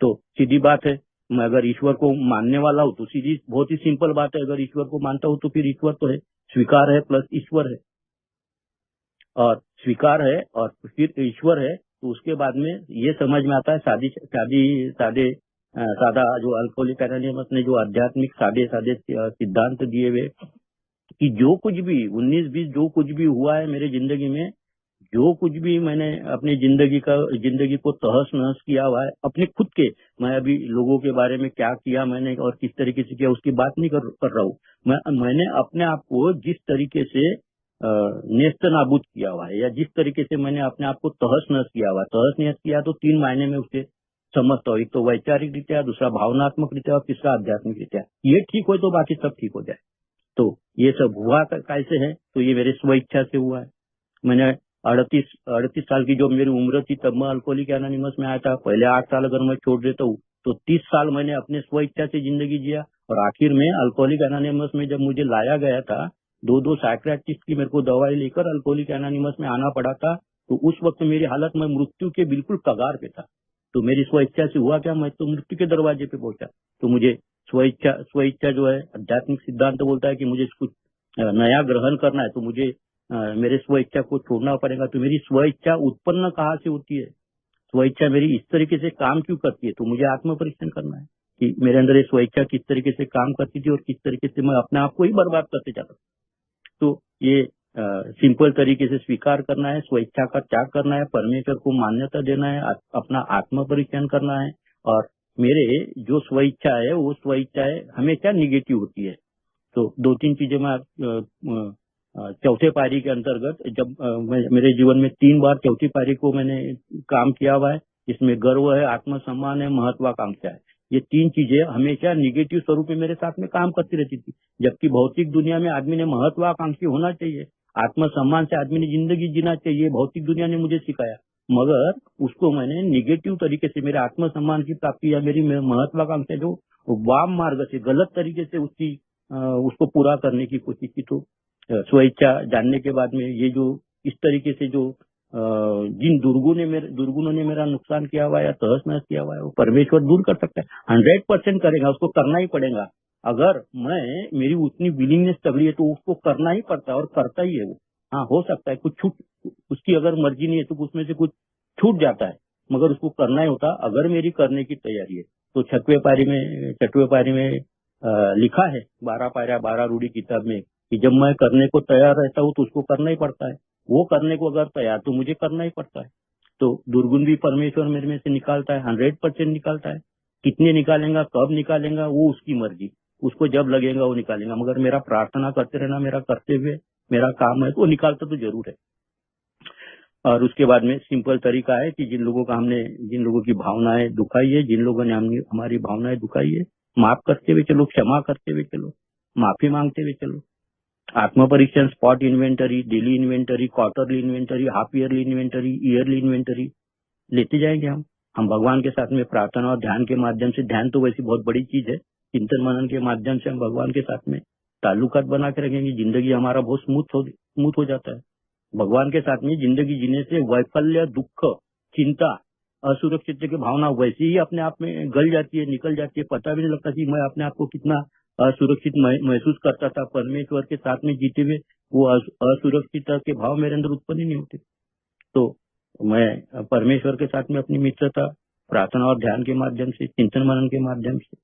तो सीधी बात है, मैं अगर ईश्वर को मानने वाला हूँ तो सीधी बहुत ही सिंपल बात है, अगर ईश्वर को मानता हूँ तो फिर ईश्वर तो है, स्वीकार है प्लस ईश्वर है, और स्वीकार है और फिर ईश्वर है। तो उसके बाद में ये समझ में आता है सादा जो अल्कोहलिक एनोनिमस ने जो आध्यात्मिक सादे सिद्धांत दिए हुए कि जो कुछ भी 19-20 जो कुछ भी हुआ है मेरे जिंदगी में, जो कुछ भी मैंने अपनी जिंदगी को तहस नहस किया हुआ है अपने खुद के, मैं अभी लोगों के बारे में क्या किया मैंने और किस तरीके से किया उसकी बात नहीं कर रहा हूँ। मैंने अपने आप को जिस तरीके से नेस्त नाबूद किया हुआ है या जिस तरीके से मैंने अपने आप को तहस नहस किया हुआ है, तहस नहस किया तो 3 मायने में उसे समझता हूँ। एक तो वैचारिक रीत्या, दूसरा भावनात्मक रीत्या और तीसरा आध्यात्मिक रीत्या। ये ठीक हो तो बाकी सब ठीक हो जाए। तो ये सब हुआ कैसे है? तो ये मेरे स्व इच्छा से हुआ है। मैंने 38 साल की जो मेरी उम्र थी तब मैं अल्कोहलिक एनोनिमस में आया था। पहले 8 साल अगर मैं छोड़ देता हूँ तो 30 साल मैंने अपने स्व इच्छा से जिंदगी जिया, और आखिर में अल्कोहलिक एनोनिमस में जब मुझे लाया गया था, 2 साइकियाट्रिस्ट की मेरे को दवाई लेकर अल्कोहलिक एनोनिमस में आना पड़ा था। तो उस वक्त मेरी हालत, मैं मृत्यु के बिल्कुल कगार पे था। तो मेरी स्व इच्छा से हुआ क्या, मैं तो मृत्यु के दरवाजे पे पहुंचा। तो मुझे स्व इच्छा जो है आध्यात्मिक सिद्धांत बोलता है कि मुझे कुछ नया ग्रहण करना है, तो मुझे मेरे स्व इच्छा को छोड़ना पड़ेगा। तो मेरी स्व इच्छा उत्पन्न कहाँ से होती है, स्व इच्छा मेरी इस तरीके से काम क्यों करती है, तो मुझे आत्म परीक्षण करना है कि मेरे अंदर ये स्व इच्छा किस तरीके से काम करती थी और किस तरीके से मैं अपने आप को ही बर्बाद करते जाता। तो ये सिंपल तरीके से स्वीकार करना है, स्व इच्छा का त्याग करना है, परमेश्वर को मान्यता देना है, अपना आत्म परीक्षण करना है। और मेरे जो स्व इच्छा है वो स्व इच्छा है हमेशा निगेटिव होती है। तो 2-3 चीजें मैं चौथे पारी के अंतर्गत, जब मेरे जीवन में 3 बार चौथी पारी को मैंने काम किया हुआ है, इसमें गर्व है, आत्मसम्मान है, महत्वाकांक्षा है। ये 3 चीजें हमेशा निगेटिव स्वरूप में मेरे साथ में काम करती रहती थी। जबकि भौतिक दुनिया में आदमी ने महत्वाकांक्षी होना चाहिए, आत्मसम्मान से आदमी ने जिंदगी जीना चाहिए, भौतिक दुनिया ने मुझे सिखाया। मगर उसको मैंने निगेटिव तरीके से, मेरे आत्मसम्मान की प्राप्ति या मेरी महत्वाकांक्षा जो वाम मार्ग से, गलत तरीके से उसको पूरा करने की कोशिश की। तो स्व इच्छा जानने के बाद में ये जो इस तरीके से जो जिन दुर्गुणों ने मेरा नुकसान किया हुआ है या तहस नहस किया हुआ है, वो परमेश्वर दूर कर सकता है। 100% करेगा, उसको करना ही पड़ेगा। अगर मेरी उतनी विलिंगनेस तगड़ी है तो उसको करना ही पड़ता है और करता ही है वो। हाँ, हो सकता है कुछ छूट, उसकी अगर मर्जी नहीं है तो उसमें से कुछ छूट जाता है, मगर उसको करना ही होता। अगर मेरी करने की तैयारी है तो 6वें पारी में लिखा है 12 पारियां 12 रूढ़ी किताब में कि जब मैं करने को तैयार रहता हूँ तो उसको करना ही पड़ता है। वो करने को अगर तैयार तो मुझे करना ही पड़ता है। तो दुर्गुण भी परमेश्वर मेरे में से निकालता है, 100% निकालता है। कितने निकालेगा, कब निकालेगा, वो उसकी मर्जी, उसको जब लगेगा वो निकालेगा। मगर मेरा प्रार्थना करते रहना मेरा कर्तव्य, मेरा काम है, तो निकालता तो जरूर है। और उसके बाद में सिंपल तरीका है कि जिन लोगों की भावनाएं दुखाई है, जिन लोगों ने हमारी भावनाएं दुखाई है, माफ करते हुए चलो, क्षमा करते हुए चलो, माफी मांगते हुए चलो। आत्म परीक्षण, spot inventory, daily inventory, quarterly inventory, half yearly inventory, yearly inventory लेते जाएंगे हम भगवान के साथ में प्रार्थना और ध्यान के माध्यम से। ध्यान तो वैसी बहुत बड़ी चीज है, चिंतन मनन के माध्यम से हम भगवान के साथ में ताल्लुकात बना के रखेंगे, जिंदगी हमारा बहुत स्मूथ हो जाता है। भगवान के साथ में जिंदगी जीने से वैफल्य, दुख, चिंता, असुरक्षित की भावना वैसे ही अपने आप में गल जाती है, निकल जाती है। पता भी नहीं लगता कि मैं अपने आप को कितना असुरक्षित महसूस करता था। परमेश्वर के साथ में जीते हुए वो असुरक्षितता के भाव मेरे अंदर उत्पन्न ही नहीं होते। तो मैं परमेश्वर के साथ में अपनी मित्रता प्रार्थना और ध्यान के माध्यम से, चिंतन मनन के माध्यम से,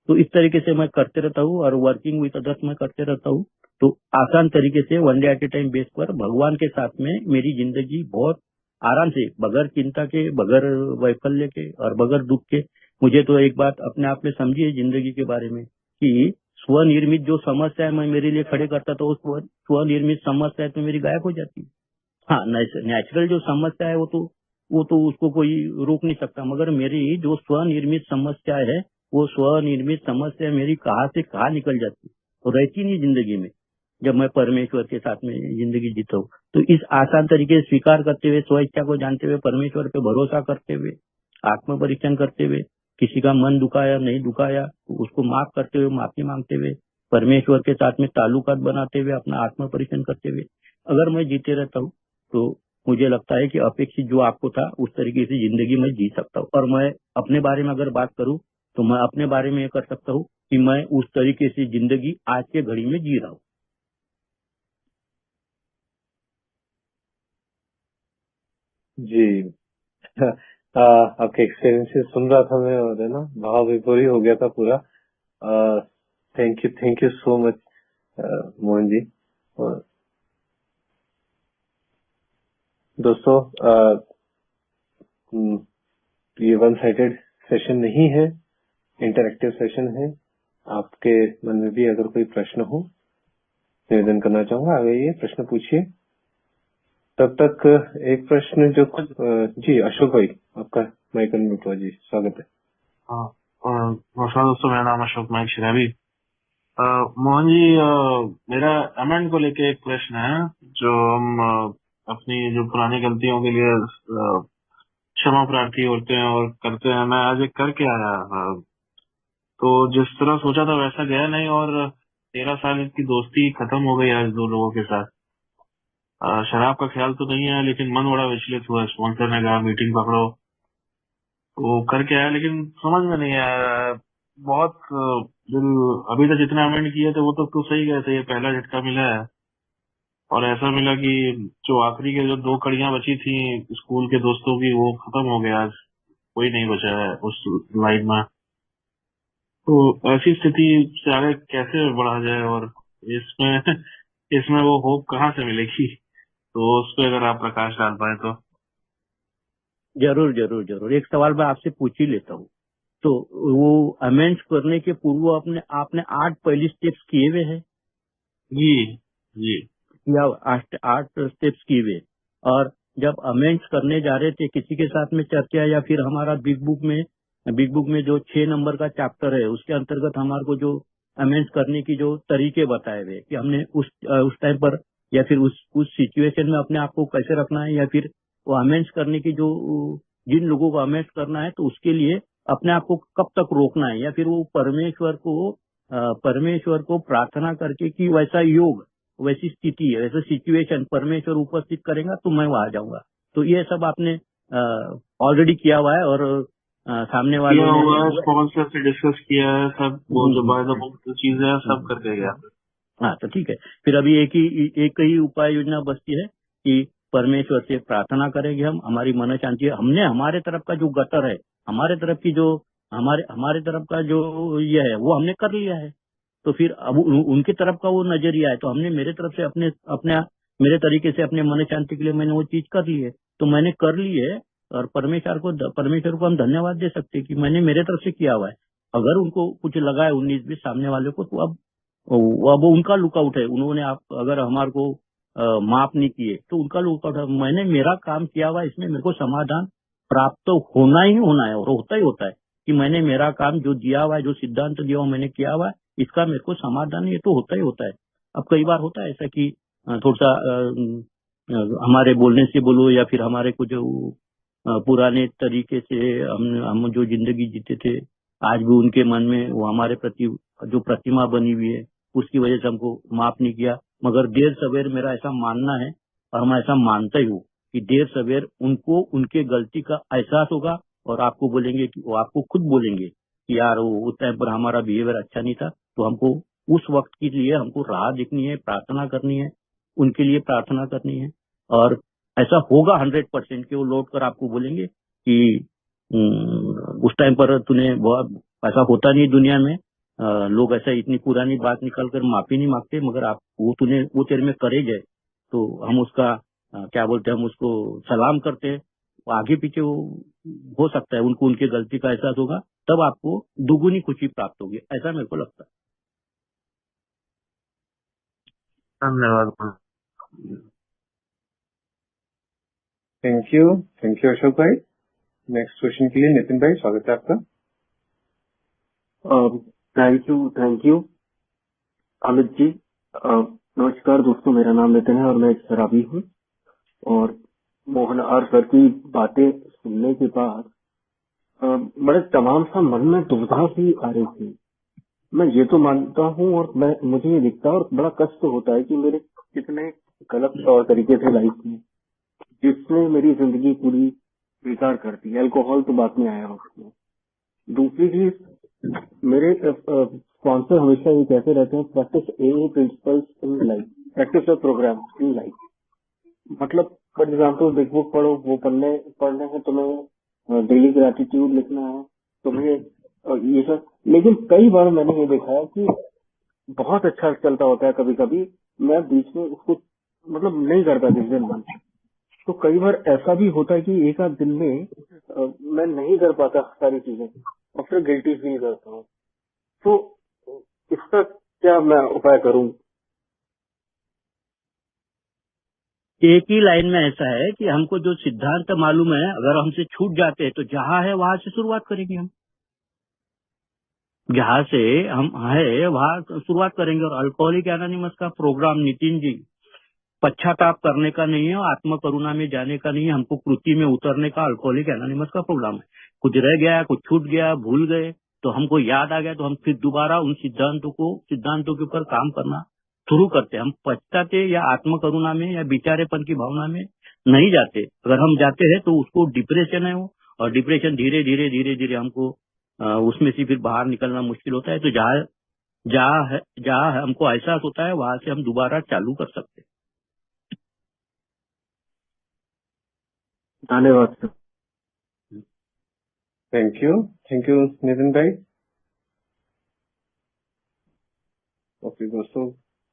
तो इस तरीके से मैं करते रहता हूँ। और वर्किंग विद अदर्स मैं करते रहता हूँ। तो आसान तरीके से one day at A time base पर भगवान के साथ में मेरी जिंदगी बहुत आराम से, बगैर चिंता के, बगैर वैफल्य के और बगैर दुख के। मुझे तो एक बात अपने आप में समझिए जिंदगी के बारे में कि स्वनिर्मित जो समस्या है मैं मेरे लिए खड़े करता था, वो स्वनिर्मित समस्या है तो मेरी गायब हो जाती है। हाँ, नेचुरल जो समस्या है वो तो वो तो उसको कोई रोक नहीं सकता। मगर मेरी जो स्वनिर्मित समस्या है, वो स्वनिर्मित समस्या मेरी कहाँ से कहाँ निकल जाती तो रहती नहीं जिंदगी में, जब मैं परमेश्वर के साथ में जिंदगी जीता हूँ। तो इस आसान तरीके से स्वीकार करते हुए, स्व इच्छा को जानते हुए, परमेश्वर पे भरोसा करते हुए, आत्म परीक्षण करते हुए, किसी का मन दुखाया नहीं दुखाया तो उसको माफ करते हुए, माफी मांगते हुए, परमेश्वर के साथ में ताल्लुकात बनाते हुए, अपना आत्म परीक्षण करते हुए अगर मैं जीते रहता हूँ तो मुझे लगता है कि अपेक्षित जो आपको था उस तरीके से जिंदगी में जी सकता हूँ। और मैं अपने बारे में अगर बात करूँ तो मैं अपने बारे में ये कर सकता हूँ कि मैं उस तरीके से जिंदगी आज के घड़ी में जी रहा हूँ। जी। आपके एक्सपीरियंसेस सुन रहा था मैं, और है ना, भाव विभोर हो गया था पूरा। Thank you so much Mohan ji. और दोस्तों, ये वन साइडेड सेशन नहीं है, इंटरैक्टिव सेशन है। आपके मन में भी अगर कोई प्रश्न हो, निवेदन करना चाहूंगा, आइए प्रश्न पूछिए। तब तक एक प्रश्न जो जी अशोक भाई, आपका माइक अनम्यूट हुआ जी, स्वागत है। हाँ, नमस्कार दोस्तों, मेरा नाम अशोक नाइक शिरावी। मोहन जी, मेरा अमेंड को लेके एक प्रश्न है। जो हम अपनी जो पुरानी गलतियों के लिए क्षमा प्रार्थी होते हैं और करते हैं, मैं आज एक करके आया। तो जिस तरह सोचा था वैसा गया नहीं, और 13 साल की दोस्ती खत्म हो गई आज दो लोगों के साथ। शराब का ख्याल तो नहीं है, लेकिन मन बड़ा विचलित हुआ। स्पॉन्सर ने कहा मीटिंग पकड़ो, वो करके आया, लेकिन समझ में नहीं आया। बहुत दिल, अभी तक जितना अमेंड किए थे वो तो सही गए थे। ये पहला झटका मिला है, और ऐसा मिला कि जो आखिरी के जो 2 कड़ियां बची थी स्कूल के दोस्तों की, वो खत्म हो गया। आज कोई नहीं बचा है उस लाइन में। तो ऐसी स्थिति से आगे कैसे बढ़ा जाए, और इसमें इसमें वो होप कहाँ से मिलेगी? तो उस पर अगर आप प्रकाश डाल पाए तो। जरूर जरूर जरूर, एक सवाल मैं आपसे पूछ ही लेता हूँ। तो वो अमेंड्स करने के पूर्व आपने 8 पहली स्टेप्स किए हुए हैं जी जी या 8 स्टेप्स किए हुए, और जब अमेंड्स करने जा रहे थे किसी के साथ में चर्चा, या फिर हमारा बिग बुक में जो 6 नंबर का चैप्टर है उसके अंतर्गत हमारे को जो अमेंड्स करने की जो तरीके बताए हुए कि हमने उस टाइम पर या फिर उस सिचुएशन में अपने आप को कैसे रखना है, या फिर वो अमेंड्स करने की जो जिन लोगों को अमेंड्स करना है तो उसके लिए अपने आप को कब तक रोकना है, या फिर वो परमेश्वर को प्रार्थना करके कि वैसा योग, वैसी स्थिति, वैसा सिचुएशन परमेश्वर उपस्थित करेगा तो मैं वहां जाऊंगा। तो ये सब आपने ऑलरेडी किया हुआ है, और सामने वालों किया ने हुआ है, स्पॉन्सर से डिस्कस किया है, सब वो जो बाय द बुक चीजें हैं सब करके गया। हाँ तो ठीक है। फिर अभी एक ही उपाय योजना बचती है कि परमेश्वर से प्रार्थना करेंगे हम, हमारी मन शांति है। हमने हमारे तरफ का जो गटर है, हमारे तरफ की जो हमारे तरफ का जो ये है वो हमने कर लिया है। तो फिर अब उनकी तरफ का वो नजरिया है, तो हमने मेरे तरफ से अपने मेरे तरीके से अपने मन शांति के लिए मैंने वो चीज कर ली है। तो मैंने कर ली है, और परमेश्वर को हम धन्यवाद दे सकते हैं कि मैंने मेरे तरफ से किया हुआ है। अगर उनको कुछ लगा है 19-20 सामने वाले को, तो अब उनका लुकआउट है। उन्होंने अगर हमारे को माफ नहीं किए तो उनका लुकआउट है। मैंने मेरा काम किया हुआ है, इसमें मेरे को समाधान प्राप्त होना ही होना है, और होता है कि मैंने मेरा काम जो दिया हुआ है, जो सिद्धांत दिया हुआ मैंने किया हुआ है, इसका मेरे को समाधान ये तो होता ही है। अब कई बार होता है ऐसा कि थोड़ा सा हमारे बोलने से बोलो, या फिर हमारे को जो पुराने तरीके से हम जो जिंदगी जीते थे, आज भी उनके मन में वो हमारे प्रति जो प्रतिमा बनी हुई है, उसकी वजह से हमको माफ नहीं किया। मगर देर सवेर मेरा ऐसा मानना है, और मैं ऐसा मानता ही हूँ कि देर सवेर उनको उनके गलती का एहसास होगा, और आपको बोलेंगे कि वो आपको खुद बोलेंगे कि यार वो उस टाइम पर हमारा बिहेवियर अच्छा नहीं था। तो हमको उस वक्त के लिए हमको राह देखनी है, प्रार्थना करनी है, उनके लिए प्रार्थना करनी है। और ऐसा होगा 100% कि वो लौट कर आपको बोलेंगे कि उस टाइम पर तूने बहुत, ऐसा होता नहीं दुनिया में। लोग ऐसा इतनी पुरानी बात निकाल कर माफी नहीं मांगते, मगर आप वो तेरे में करे गए तो हम उसका क्या बोलते हैं, हम उसको सलाम करते हैं। वो आगे पीछे वो हो सकता है उनको उनके गलती का एहसास होगा, तब आपको दुगुनी खुशी प्राप्त होगी, ऐसा मेरे को लगता है। धन्यवाद। थैंक यू अशोक भाई। नेक्स्ट क्वेश्चन के लिए नितिन भाई, स्वागत है आपका। Thank you Amit ji. नमस्कार दोस्तों, मेरा नाम नितिन है और मैं एक शराबी हूँ। और मोहन आर सर की बातें सुनने के बाद बड़े तमाम सा मन में दुविधा सी आ रही थी। मैं ये तो मानता हूँ और मुझे ये दिखता है और बड़ा कष्ट होता है कि मेरे कितने गलत तौर तरीके थे लाइफ में, जिसने मेरी जिंदगी पूरी बेकार कर दी। अल्कोहल तो बाद में आया उसमें। दूसरी चीज, मेरे स्पॉन्सर हमेशा ये कहते रहते हैं, practise a principles in life, practise the programme in life. मतलब फॉर एग्जाम्पल बिग बुक पढ़ो, वो पढ़ने हैं तुम्हें, डेली ग्रेटिट्यूड लिखना है तुम्हें, ये सब। लेकिन कई बार मैंने ये देखा है कि बहुत अच्छा चलता होता है, कभी कभी मैं बीच में उसको मतलब नहीं करता जिस दिन मन। तो कई बार ऐसा भी होता है कि एक आध दिन में मैं नहीं कर पाता सारी चीजें और फिर गिल्टी फील करता हूँ। तो इसका क्या मैं उपाय करूं? एक ही लाइन में ऐसा है कि हमको जो सिद्धांत मालूम है, अगर हमसे छूट जाते हैं तो जहां है वहां से शुरुआत करेंगे। हम जहां से हम है वहां शुरुआत करेंगे। और अल्कोहलिक एनोनिमस का प्रोग्राम नितिन जी पश्चाताप करने का नहीं है, आत्म करुणा में जाने का नहीं है, हमको कृति में उतरने का अल्कोहलिक एनोनिमस का प्रोग्राम है। कुछ रह गया, कुछ छूट गया, भूल गए तो हमको याद आ गया तो हम फिर दोबारा उन सिद्धांतों के ऊपर काम करना शुरू करते। हम पश्चाते या आत्म करुणा में या बिचारेपन की भावना में नहीं जाते। अगर हम जाते हैं तो उसको डिप्रेशन है वो, और डिप्रेशन धीरे धीरे धीरे धीरे हमको उसमें से फिर बाहर निकलना मुश्किल होता है। तो जहाँ हमको एहसास होता है वहां से हम दोबारा चालू कर सकते हैं। धन्यवाद सर। थैंक यू नितिन भाई। ओके दोस्तों,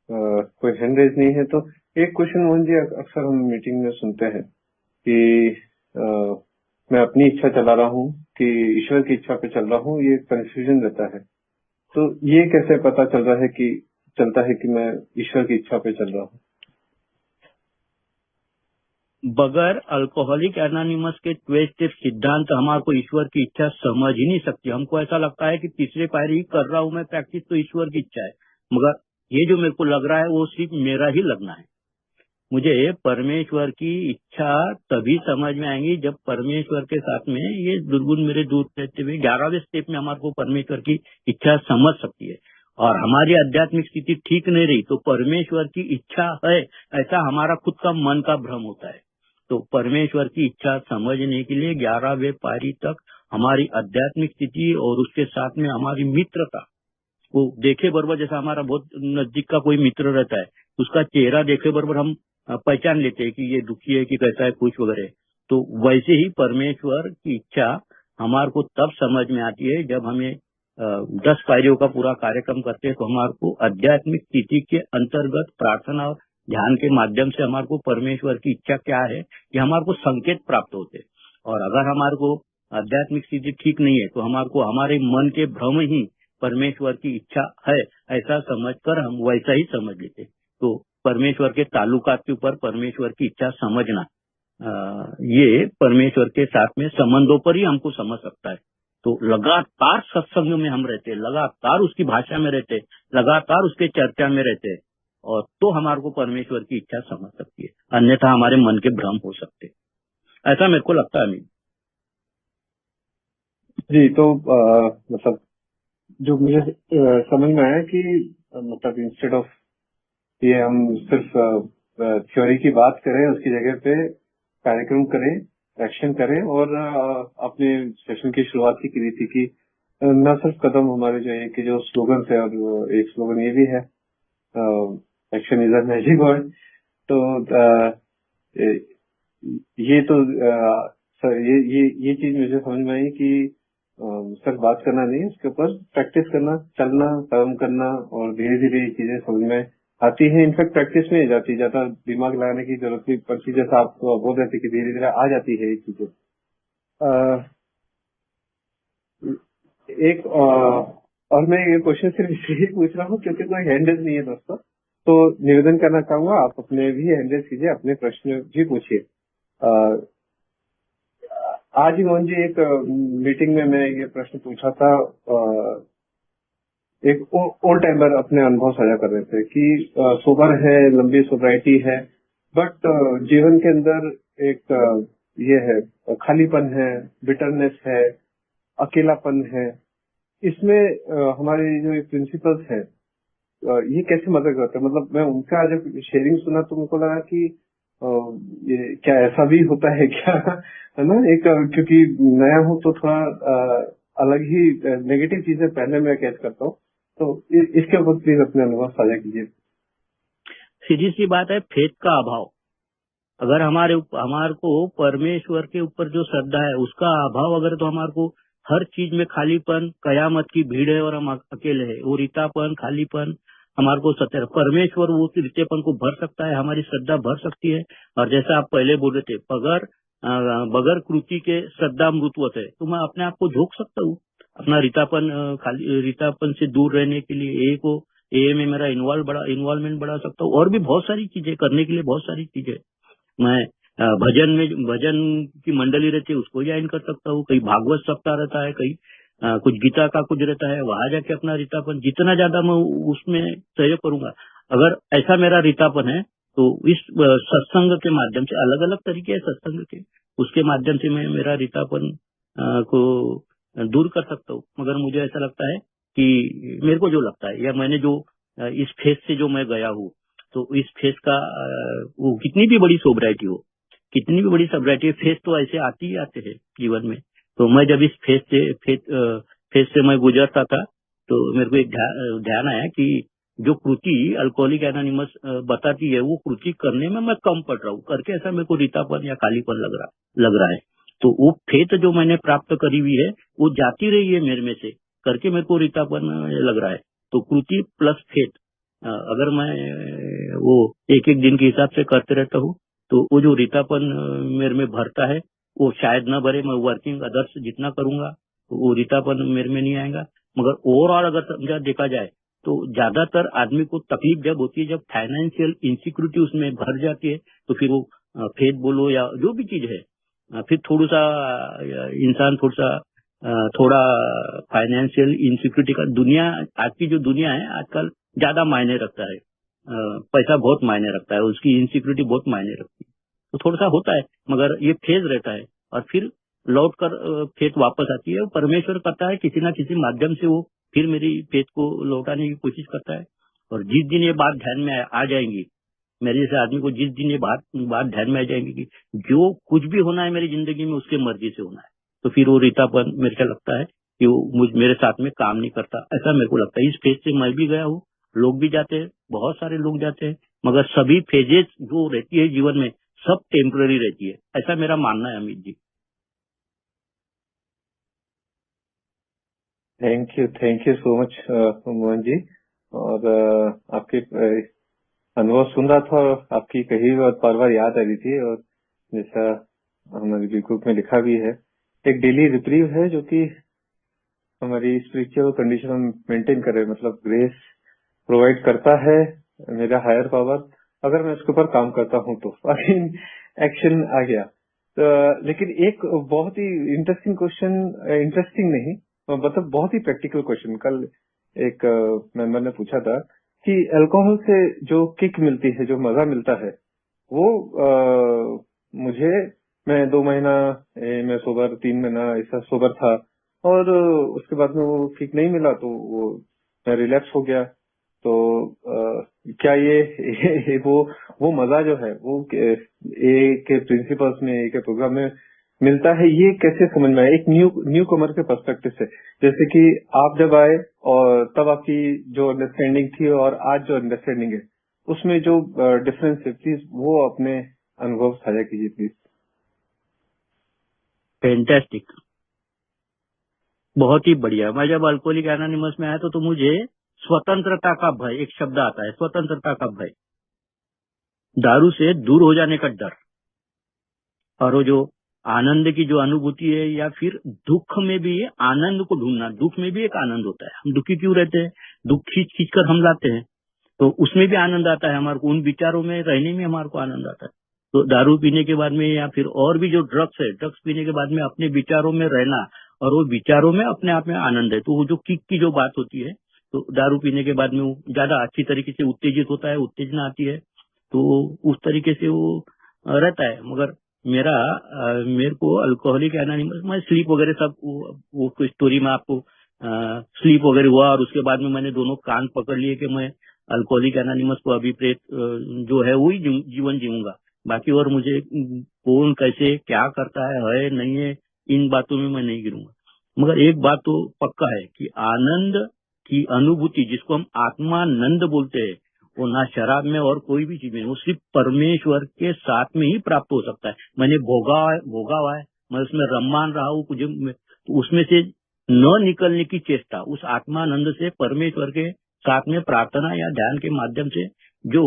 कोई हैंड रेज नहीं है तो एक क्वेश्चन मोहन जी अक्सर हम मीटिंग में सुनते हैं कि मैं अपनी इच्छा चला रहा हूँ कि ईश्वर की इच्छा पे चल रहा हूँ, ये कंफ्यूजन रहता है। तो ये कैसे पता चलता है कि मैं ईश्वर की इच्छा पे चल रहा हूँ? बगैर अल्कोहलिक एनोनिमस के 12 स्टेप सिद्धांत हमारे को ईश्वर की इच्छा समझ ही नहीं सकती। हमको ऐसा लगता है कि तीसरे पायरी कर रहा हूँ मैं प्रैक्टिस, तो ईश्वर की इच्छा है। मगर ये जो मेरे को लग रहा है वो सिर्फ मेरा ही लगना है। मुझे परमेश्वर की इच्छा तभी समझ में आएंगी जब परमेश्वर के साथ में ये दुर्गुण मेरे दूर रहते हुए 11वें स्टेप में हमारे को परमेश्वर की इच्छा समझ सकती है। और हमारी आध्यात्मिक स्थिति ठीक नहीं रही तो परमेश्वर की इच्छा है ऐसा हमारा खुद का मन का भ्रम होता है। तो परमेश्वर की इच्छा समझने के लिए 11वें पारी तक हमारी आध्यात्मिक स्थिति और उसके साथ में हमारी मित्रता वो देखे बराबर, जैसा हमारा बहुत नजदीक का कोई मित्र रहता है उसका चेहरा देखे बराबर हम पहचान लेते हैं कि ये दुखी है कि कैसा है, खुश वगैरह। तो वैसे ही परमेश्वर की इच्छा हमारे को तब समझ में आती है जब हमें 10 पायरियों का पूरा कार्यक्रम करते हैं। तो हमारे को आध्यात्मिक स्थिति के अंतर्गत प्रार्थना और ध्यान के माध्यम से हमारे को परमेश्वर की इच्छा क्या है ये हमारे को संकेत प्राप्त होते। और अगर हमारे को आध्यात्मिक स्थिति ठीक नहीं है तो हमारे को हमारे मन के भ्रम ही परमेश्वर की इच्छा है ऐसा समझकर हम वैसा ही समझ लेते। तो परमेश्वर के ताल्लुकात के ऊपर परमेश्वर की इच्छा समझना, ये परमेश्वर के साथ में संबंधों पर ही हमको समझ सकता है। तो लगातार सत्संग में हम रहते, लगातार उसकी भाषा में रहते, लगातार उसके चर्चा में रहते, और तो हमारे को परमेश्वर की इच्छा समझ सकती है। अन्यथा हमारे मन के भ्रम हो सकते, ऐसा मेरे को लगता है। जी, तो मतलब जो मुझे समझ में आया कि मतलब इंस्टेड ऑफ ये हम सिर्फ थ्योरी की बात करें, उसकी जगह पे कार्यक्रम करें, एक्शन करें। और अपने सेशन की शुरुआत ही की थी कि न सिर्फ कदम हमारे जो है कि जो स्लोगन है, और एक स्लोगन ये भी है action is a magic word. तो ये तो ये चीज मुझे समझ में आई कि सिर्फ बात करना नहीं, उसके ऊपर प्रैक्टिस करना, चलना, कर्म करना, और धीरे धीरे ये चीजें समझ में आती है। इनफैक्ट प्रैक्टिस में जाती, ज्यादा दिमाग लगाने की जरूरत नहीं पड़ती, जैसा आप बोल रहे थे कि धीरे धीरे आ जाती है ये चीजें। एक और मैं ये क्वेश्चन सिर्फ इसलिए पूछ रहा हूँ क्योंकि कोई हैंडल नहीं है दोस्तों, तो निवेदन करना चाहूंगा आप अपने भी हैंडल कीजिए, अपने प्रश्न भी पूछिए। आज ही मोहन जी एक मीटिंग में मैं ये प्रश्न पूछा था, एक ओल्ड टाइमर अपने अनुभव साझा कर रहे थे कि सोबर है, लंबी सोब्राइटी है, बट जीवन के अंदर एक ये है, खालीपन है, बिटरनेस है, अकेलापन है। इसमें हमारे जो प्रिंसिपल्स है ये कैसे मदद करते हैं? मतलब मैं उनका जब शेयरिंग सुना तो मुझको लगा कि ये क्या ऐसा भी होता है क्या? है ना, एक क्योंकि नया हूँ तो थोड़ा अलग ही नेगेटिव चीजें पहले मैं कैच करता हूँ, तो इसके ऊपर प्लीज अपने अनुभव साझा कीजिए। सीधी सी बात है, फेथ का अभाव। अगर हमारे को परमेश्वर के ऊपर जो श्रद्धा है उसका अभाव अगर तो हमारे को हर चीज में खालीपन, कयामत की भीड़ है और हम अकेले हैं, वो रितापन, खालीपन हमारे को सत्य परमेश्वर वो रितेपन को भर सकता है, हमारी श्रद्धा भर सकती है। और जैसा आप पहले बोल रहे थे, बगैर कृति के श्रद्धा मृतवत है, तो मैं अपने आप को झोंक सकता हूँ अपना रितापन से दूर रहने के लिए। ए में मेरा इन्वॉल्वमेंट बढ़ा सकता हूँ, और भी बहुत सारी चीजें करने के लिए, बहुत सारी चीजें मैं भजन की मंडली रहती है उसको ज्वाइन कर सकता हूँ, कहीं भागवत सप्ताह रहता है, कहीं कुछ गीता का कुछ रहता है, वहां जाके अपना रितापन जितना ज्यादा मैं उसमें सहयोग करूंगा। अगर ऐसा मेरा रितापन है तो इस सत्संग के माध्यम से, अलग अलग तरीके हैं सत्संग के, उसके माध्यम से मैं मेरा रितापन को दूर कर सकता हूँ। मगर मुझे ऐसा लगता है कि मेरे को जो लगता है, या मैंने जो इस फेज से जो मैं गया हूँ, तो इस फेज का वो कितनी भी बड़ी सोब्राइटी हो, कितनी भी बड़ी सोब्राइटी, फेज तो ऐसे आते ही आते हैं जीवन में। तो मैं जब इस फेज से मैं गुजरता था तो मेरे को एक ध्यान आया कि जो कृति अल्कोहलिक एनोनिमस बताती है, वो कृति करने में मैं कम पड़ रहा हूँ करके, ऐसा मेरे को रितापन या खालीपन लग रहा है। तो वो फेथ जो मैंने प्राप्त करी हुई है वो जाती रही है मेरे में से करके मेरे को रितापन लग रहा है। तो कृति प्लस फेथ अगर मैं वो एक एक दिन के हिसाब से करते रहता हूँ तो वो जो रितापन मेरे में भरता है वो शायद न भरे। मैं वर्किंग अदर्स जितना करूंगा तो वो रितापन मेरे में नहीं आएगा। मगर ओवरऑल अगर समझा देखा जाए तो ज्यादातर आदमी को तकलीफ जब होती है, जब फाइनेंशियल इनसिक्योरिटी उसमें भर जाती है, तो फिर वो फेथ बोलो या जो भी चीज है, फिर थोड़ा सा इंसान थोड़ा फाइनेंशियल इनसिक्योरिटी का दुनिया, आज की जो दुनिया है आजकल ज्यादा मायने रखता है, पैसा बहुत मायने रखता है, उसकी इनसिक्योरिटी बहुत मायने रखती है, तो थोड़ा सा होता है। मगर ये फेज रहता है और फिर लौट कर फेथ वापस आती है। परमेश्वर करता है किसी ना किसी माध्यम से, वो फिर मेरी फेथ को लौटाने की कोशिश करता है। और जिस दिन ये बात ध्यान में आ जाएंगी, मेरे जैसे आदमी को जिस दिन ये बात ध्यान में आ जाएंगी कि जो कुछ भी होना है मेरी जिंदगी में उसके मर्जी से होना है, तो फिर वो रितापन मेरे को लगता है कि वो मेरे साथ में काम नहीं करता, ऐसा मेरे को लगता है। इस फेज से मैं भी गया हूँ, लोग भी जाते हैं, बहुत सारे लोग जाते हैं, मगर सभी फेजेस जो रहती है जीवन में सब टेम्पररी रहती है, ऐसा मेरा मानना है Amit ji. Thank you so much Mohan ji. और आपके अनुभव सुन रहा था और आपकी कही बार बार याद आ रही थी, और जैसा हमारे ग्रुप में लिखा भी है, एक डेली रिप्रीव है जो कि हमारी स्पिरिचुअल कंडीशन हम मेंटेन कर रहे हैं, मतलब ग्रेस प्रोवाइड करता है मेरा हायर पावर, अगर मैं उसके ऊपर काम करता हूँ तो एक्शन आ गया। तो लेकिन एक बहुत ही इंटरेस्टिंग क्वेश्चन, इंटरेस्टिंग नहीं मतलब बहुत ही प्रैक्टिकल क्वेश्चन कल एक मेंबर ने पूछा था कि अल्कोहल से जो किक मिलती है, जो मजा मिलता है, वो मुझे, मैं 2 महीना मैं सोबर, 3 महीना ऐसा सोबर था, और उसके बाद में वो किक नहीं मिला तो वो मैं रिलैक्स हो गया। तो क्या ये वो मजा जो है वो ए के प्रिंसिपल्स में, ए के प्रोग्राम में मिलता है, ये कैसे समझ में आया एक न्यू कमर के पर्सपेक्टिव से? जैसे कि आप जब आए और तब आपकी जो अंडरस्टैंडिंग थी और आज जो अंडरस्टैंडिंग है, उसमें जो डिफरेंस है, प्लीज वो अपने अनुभव साझा कीजिए प्लीज। फैंटास्टिक, बहुत ही बढ़िया। मैं जब अल्कोहलिक एनोनिमस में आया तो मुझे स्वतंत्रता का भय, एक शब्द आता है स्वतंत्रता का भय, दारू से दूर हो जाने का डर, और वो जो आनंद की जो अनुभूति है, या फिर दुख में भी आनंद को ढूंढना, दुख में भी एक आनंद होता है। हम दुखी क्यों रहते हैं? दुख खींच कर हम लाते हैं, तो उसमें भी आनंद आता है हमारे को, उन विचारों में रहने में हमारे को आनंद आता है। तो दारू पीने के बाद में या फिर और भी जो ड्रग्स है, ड्रग्स पीने के बाद में अपने विचारों में रहना और वो विचारों में अपने आप में आनंद है। तो वो जो किक की जो बात होती है, तो दारू पीने के बाद में वो ज्यादा अच्छी तरीके से उत्तेजित होता है, उत्तेजना आती है, तो उस तरीके से वो रहता है। मगर मेरे को अल्कोहलिक एनोनिमस में स्लीप वगैरह सब वो स्टोरी में आपको स्लीप वगैरह हुआ और उसके बाद में मैंने दोनों कान पकड़ लिए कि मैं अल्कोहलिक एनोनिमस को अभिप्रेत जो है वही जीवन जीऊंगा। बाकी और मुझे कौन कैसे क्या करता है नहीं है, इन बातों में मैं नहीं गिरूंगा। मगर एक बात तो पक्का है कि आनंद की अनुभूति, जिसको हम आत्मानंद बोलते हैं, वो ना शराब में और कोई भी चीज में, वो सिर्फ परमेश्वर के साथ में ही प्राप्त हो सकता है। मैंने भोगा हुआ है, मैं उसमें रमान रहा हूँ, तो उसमें से न निकलने की चेष्टा, उस आत्मानंद से परमेश्वर के साथ में प्रार्थना या ध्यान के माध्यम से जो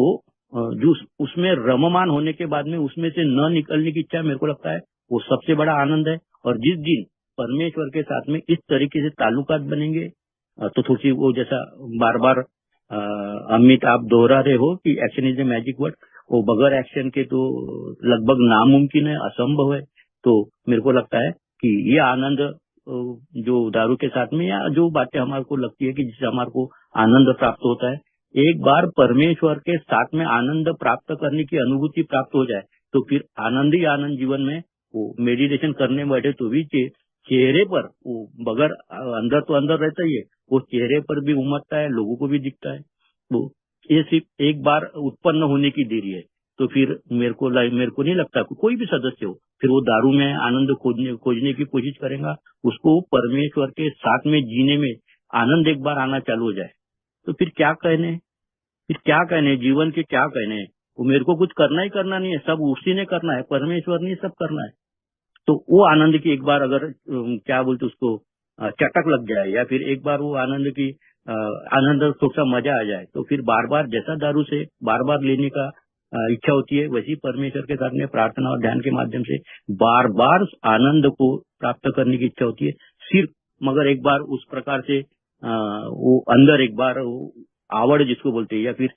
उसमें रममान होने के बाद में उसमें से न निकलने की इच्छा, मेरे को लगता है वो सबसे बड़ा आनंद है। और जिस दिन परमेश्वर के साथ में इस तरीके से ताल्लुकात बनेंगे, तो थोड़ी सी वो जैसा बार बार अमित आप दोहरा रहे हो कि action is a magic word, वो बगैर एक्शन के तो लगभग नामुमकिन है, असंभव है। तो मेरे को लगता है कि ये आनंद जो दारू के साथ में या जो बातें हमारे को लगती है कि जिससे हमारे को आनंद प्राप्त होता है, एक बार परमेश्वर के साथ में आनंद प्राप्त करने की अनुभूति प्राप्त हो जाए तो फिर आनंद ही आनंद जीवन में। वो मेडिटेशन करने बैठे तो भी चेहरे पर वो बगैर अंदर तो अंदर रहता ही है, वो चेहरे पर भी उमड़ता है, लोगों को भी दिखता है। तो ये सिर्फ एक बार उत्पन्न होने की देरी है। तो फिर मेरे को नहीं लगता कोई भी सदस्य हो फिर वो दारू में आनंद खोजने की कोशिश करेगा। उसको परमेश्वर के साथ में जीने में आनंद एक बार आना चालू हो जाए तो फिर क्या कहने जीवन के क्या कहने। वो मेरे को कुछ करना ही करना नहीं है, सब उसी ने करना है, परमेश्वर ने सब करना है। तो वो आनंद की एक बार अगर क्या बोलते उसको चटक लग जाए या फिर एक बार वो आनंद थोड़ा मजा आ जाए तो फिर बार बार जैसा दारू से बार बार लेने का इच्छा होती है, वैसी परमेश्वर के साथ में प्रार्थना और ध्यान के माध्यम से बार बार आनंद को प्राप्त करने की इच्छा होती है सिर्फ। मगर एक बार उस प्रकार से वो अंदर एक बार आवड़ जिसको बोलते हैं या फिर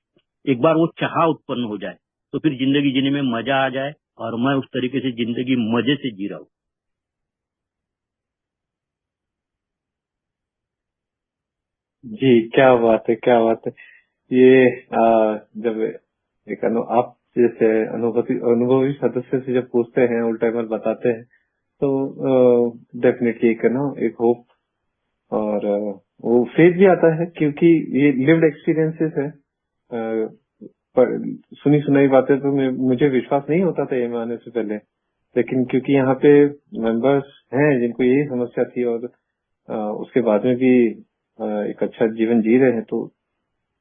एक बार वो चाह उत्पन्न हो जाए तो फिर जिंदगी जीने में मजा आ जाए और मैं उस तरीके से जिंदगी मजे से जी रहा हूँ। जी, क्या बात है, क्या बात है। ये जब एक आप जैसे अनुभवी सदस्य से जब पूछते हैं, उल टाइमर बताते हैं, तो डेफिनेटली एक होप और वो फेज भी आता है, क्योंकि ये लिव्ड एक्सपीरियंसेस है। पर सुनी सुनाई बातें तो मुझे विश्वास नहीं होता था ये में आने से पहले, लेकिन क्योंकि यहाँ पे मेंबर्स हैं जिनको यही समस्या थी और उसके बाद में भी एक अच्छा जीवन जी रहे हैं, तो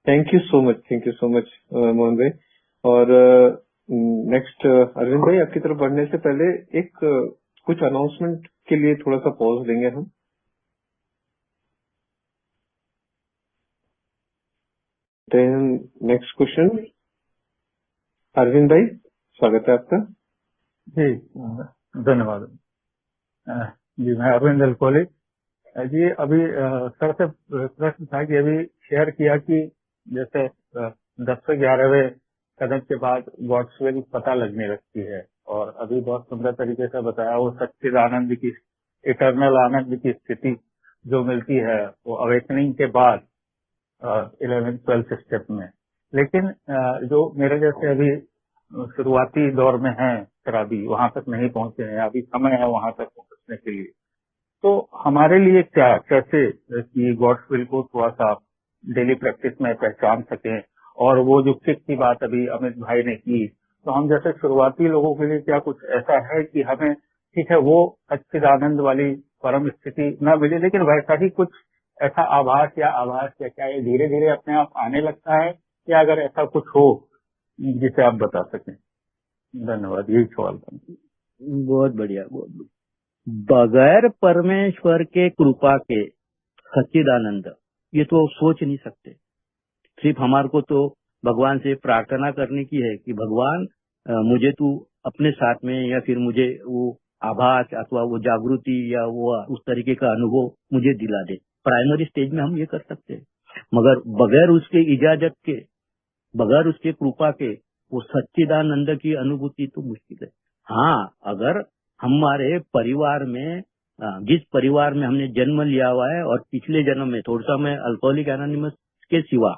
thank you so much Mohan भाई। और नेक्स्ट अरविंद भाई, आपकी तरफ बढ़ने से पहले एक कुछ अनाउंसमेंट के लिए थोड़ा सा पॉज देंगे हम। नेक्स्ट क्वेश्चन, अरविंद भाई स्वागत है आपका। जी धन्यवाद जी। मैं अरविंद अलकोली जी। अभी सर से प्रश्न था कि अभी शेयर किया कि जैसे 10 से 11वें कदम के बाद गॉड्स विल पता लगने लगती है, और अभी बहुत सुंदर तरीके से बताया वो सच्चिद आनंद की, इटर्नल आनंद की स्थिति जो मिलती है वो अवेकनिंग के बाद 11th-12th स्टेप में। लेकिन जो मेरे जैसे अभी शुरुआती दौर में है शराबी, वहां तक नहीं पहुंचे हैं, अभी समय है वहां तक पहुंचने के लिए, तो हमारे लिए कैसे कि गॉड्स विल को थोड़ा सा डेली प्रैक्टिस में पहचान सकें। और वो जो किक की बात अभी अमित भाई ने की, तो हम जैसे शुरुआती लोगों के लिए क्या कुछ ऐसा है कि हमें ठीक है वो सच्चिदानंद वाली परम स्थिति न मिले, लेकिन वैसा ही कुछ ऐसा आभास या क्या ये धीरे धीरे अपने आप आने लगता है, या अगर ऐसा कुछ हो जिसे आप बता सकें। धन्यवाद, यही सवाल था। बहुत बढ़िया, बहुत बढ़िया। बगैर परमेश्वर के कृपा के सच्चिदानंद ये तो सोच नहीं सकते। सिर्फ हमारे को तो भगवान से प्रार्थना करने की है कि भगवान मुझे तू अपने साथ में, या फिर मुझे वो आभास अथवा वो जागृति या वो उस तरीके का अनुभव मुझे दिला दे। प्राइमरी स्टेज में हम ये कर सकते हैं, मगर बगैर उसके इजाजत के, बगैर उसके कृपा के वो सच्चिदानंद की अनुभूति तो मुश्किल है। हाँ, अगर हमारे परिवार में जिस परिवार में हमने जन्म लिया हुआ है और पिछले जन्म में थोड़ा सा मैं अल्कोहलिक एनोनिमस के सिवा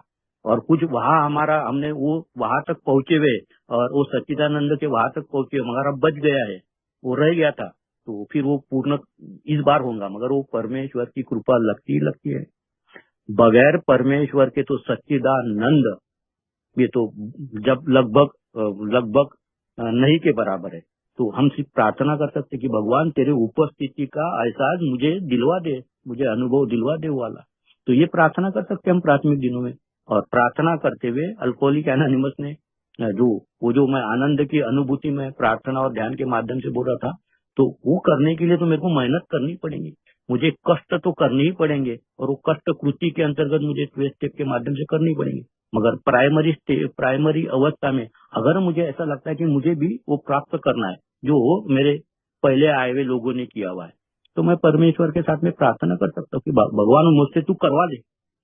और कुछ वहाँ हमारा हमने वो वहां तक पहुंचे हुए और वो सच्चिदानंद के वहां तक पहुंचे हुए मगर अब बच गया है, वो रह गया था, तो फिर वो पूर्ण इस बार होगा। मगर वो परमेश्वर की कृपा लगती है। बगैर परमेश्वर के तो सच्चिदानंद ये तो जब लगभग नहीं के बराबर है। तो हम सिर्फ प्रार्थना कर सकते कि भगवान तेरे उपस्थिति का एहसास मुझे दिलवा दे, मुझे अनुभव दिलवा दे वाला। तो ये प्रार्थना कर सकते हम प्राथमिक दिनों में। और प्रार्थना करते हुए अल्कोहलिक एनोनिमस ने जो मैं आनंद की अनुभूति में प्रार्थना और ध्यान के माध्यम से बोल रहा था, तो वो करने के लिए तो मेरे को मेहनत करनी पड़ेगी, मुझे कष्ट तो करने ही पड़ेंगे और वो कष्ट कृति के अंतर्गत मुझे 12 स्टेप के माध्यम से करनी पड़ेंगे। मगर प्राइमरी अवस्था में अगर मुझे ऐसा लगता है कि मुझे भी वो प्राप्त करना है जो मेरे पहले आए हुए लोगों ने किया हुआ है, तो मैं परमेश्वर के साथ में प्रार्थना कर सकता हूँ कि भगवान मुझसे तू करवा ले,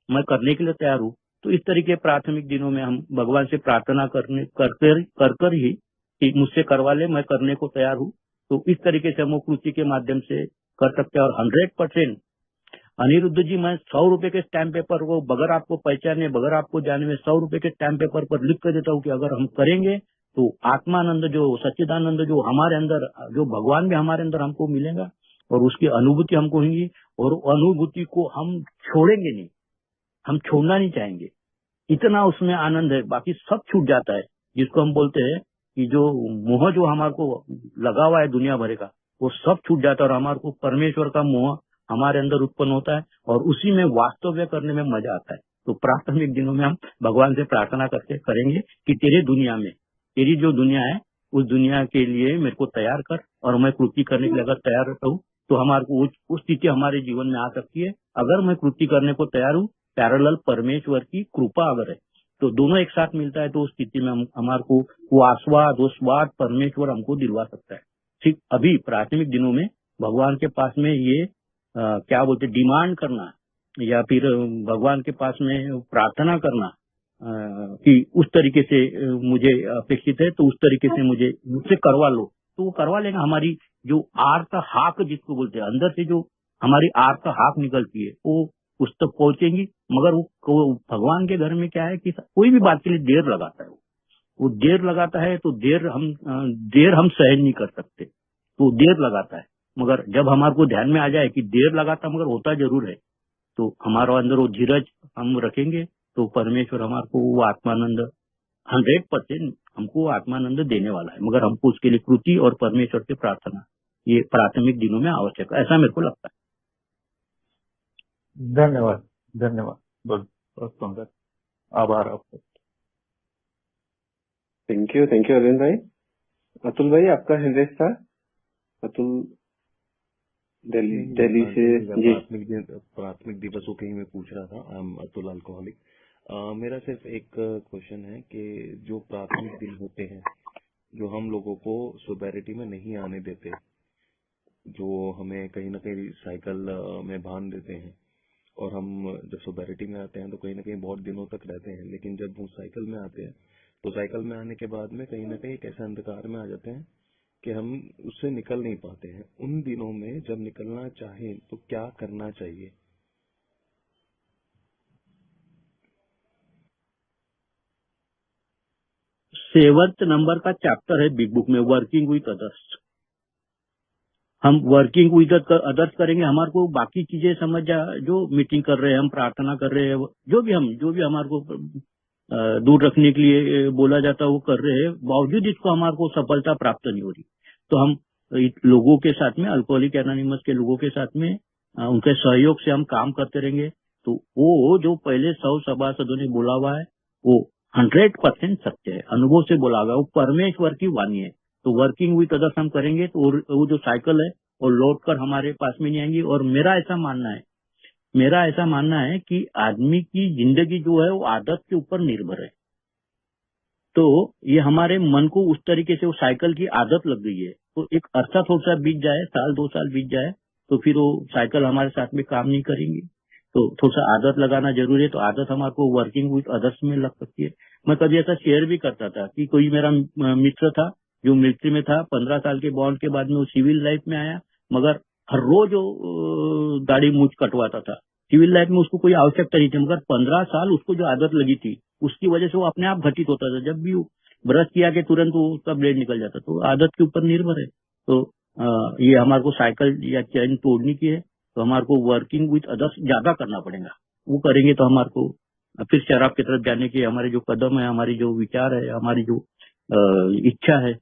मैं करने के लिए तैयार हूँ। तो इस तरीके प्राथमिक दिनों में हम भगवान से प्रार्थना कर ही कि मुझसे करवा ले, मैं करने को तैयार हूँ। तो इस तरीके से हम कृति के माध्यम से कर सकते हैं। और 100% अनिरुद्ध जी, मैं 100 रुपए के स्टैम्प पेपर को बगैर आपको पहचाने बगैर आपको जाने में 100 रुपए के स्टैम्प पेपर पर लिख कर देता हूँ कि अगर हम करेंगे तो आत्मानंद जो सच्चिदानंद जो हमारे अंदर जो भगवान भी हमारे अंदर हमको मिलेगा और उसकी अनुभूति हमको होगी और अनुभूति को हम छोड़ेंगे नहीं, हम छोड़ना नहीं चाहेंगे। इतना उसमें आनंद है, बाकी सब छूट जाता है। जिसको हम बोलते हैं कि जो मोह जो हमारे को लगा हुआ है दुनिया भर का, वो सब छूट जाता है और हमारे को परमेश्वर का मोह हमारे अंदर उत्पन्न होता है और उसी में वास्तव्य करने में मजा आता है। तो प्राथमिक दिनों में हम भगवान से प्रार्थना करके करेंगे कि तेरे दुनिया में, तेरी जो दुनिया है उस दुनिया के लिए मेरे को तैयार कर और मैं कृति करने के लिए अगर तैयार रहता हूँ तो हमारे को उस स्थिति हमारे जीवन में आ सकती है। अगर मैं कृति करने को तैयार हूँ, पैरेलल परमेश्वर की कृपा अगर है तो दोनों एक साथ मिलता है, तो उस स्थिति में हमारे को वो आस्वाद वो स्वाद परमेश्वर हमको दिलवा सकता है। ठीक अभी प्राथमिक दिनों में भगवान के पास में ये क्या बोलते डिमांड करना या फिर भगवान के पास में प्रार्थना करना कि उस तरीके से मुझे अपेक्षित है तो उस तरीके से मुझसे करवा लो, तो वो करवा लेगा। हमारी जो आर्त हाक जिसको बोलते हैं, अंदर से जो हमारी आर्त हाक निकलती है वो उस तक पहुंचेंगी। मगर वो भगवान के घर में क्या है कि कोई भी बात के लिए देर लगाता है, वो देर लगाता है तो देर हम सहन नहीं कर सकते, तो देर लगाता है। मगर जब हमारे को ध्यान में आ जाए कि देर लगाता मगर होता जरूर है, तो हमारा अंदर वो धीरज हम रखेंगे तो परमेश्वर हमारे को वो आत्मानंद 100% हमको आत्मानंद देने वाला है। मगर हमको उसके लिए कृति और परमेश्वर से प्रार्थना ये प्राथमिक दिनों में आवश्यक है, ऐसा मेरे को लगता है। धन्यवाद बहुत सुंदर, आभार आपका। थैंक यू अरविंद भाई। अतुल भाई, आपका हैंड रेस था। अतुल दिल्ली से जी। प्राथमिक दिवसों के ही मैं पूछ रहा था। I am Atul alcoholic. मेरा सिर्फ एक क्वेश्चन है कि जो प्राथमिक दिन होते हैं जो हम लोगों को सोबैरिटी में नहीं आने देते, जो हमें कहीं ना कहीं साइकिल में बांध देते हैं और हम जब सोबैरिटी में आते हैं तो कहीं ना कहीं बहुत दिनों तक रहते हैं, लेकिन जब हम साइकिल में आते हैं तो साइकिल में आने के बाद में कहीं ना कहीं एक ऐसे अंधकार में आ जाते हैं कि हम उससे निकल नहीं पाते हैं। उन दिनों में जब निकलना चाहें तो क्या करना चाहिए? सेवंथ नंबर का चैप्टर है बिग बुक में, वर्किंग विथ अदर्स। हम वर्किंग विद अदर्स करेंगे, हमारे को बाकी चीजें समझ जो मीटिंग कर रहे हैं, हम प्रार्थना कर रहे हैं, जो भी हमारे को दूर रखने के लिए बोला जाता है वो कर रहे हैं, बावजूद इसको हमारे को सफलता प्राप्त नहीं हो रही। तो हम लोगों के साथ में, अल्कोहलिक एनोनिमस के लोगों के साथ में उनके सहयोग से हम काम करते रहेंगे। तो वो जो पहले 100 सभासदों ने बोला हुआ है वो 100% सत्य है, अनुभव से बोला हुआ है, वो परमेश्वर की वाणी है। तो वर्किंग विथ अदर्स हम करेंगे तो वो जो साइकिल है वो लौट कर हमारे पास में नहीं आएंगी। और मेरा ऐसा मानना है कि आदमी की जिंदगी जो है वो आदत के ऊपर निर्भर है। तो ये हमारे मन को उस तरीके से वो साइकिल की आदत लग गई है, तो एक अर्सा थोड़ा सा बीत जाए, साल 2 साल बीत जाए तो फिर वो साइकिल हमारे साथ में काम नहीं करेंगी। तो थोड़ा सा आदत लगाना जरूरी है। तो आदत हमारे को वर्किंग विथ अदर्स में लग सकती है। मैं कभी ऐसा शेयर भी करता था कि कोई मेरा मित्र था जो मिलिट्री में था, 15 साल के बॉन्ड के बाद में वो सिविल लाइफ में आया, मगर हर रोज वो दाढ़ी मूछ कटवाता था। सिविल लाइफ में उसको कोई आवश्यकता नहीं थी, मगर 15 साल उसको जो आदत लगी थी उसकी वजह से वो अपने आप घटित होता था। जब भी वो ब्रश किया के तुरंत वो उसका ब्लेड निकल जाता। तो आदत के ऊपर निर्भर है। तो ये हमारे को साइकिल या चैन तोड़ने की है, तो हमारे को वर्किंग विथ अदर्स ज्यादा करना पड़ेगा। वो करेंगे तो हमारे को फिर शराब की तरफ जाने के हमारे जो कदम है, हमारी जो विचार है, हमारी जो इच्छा है,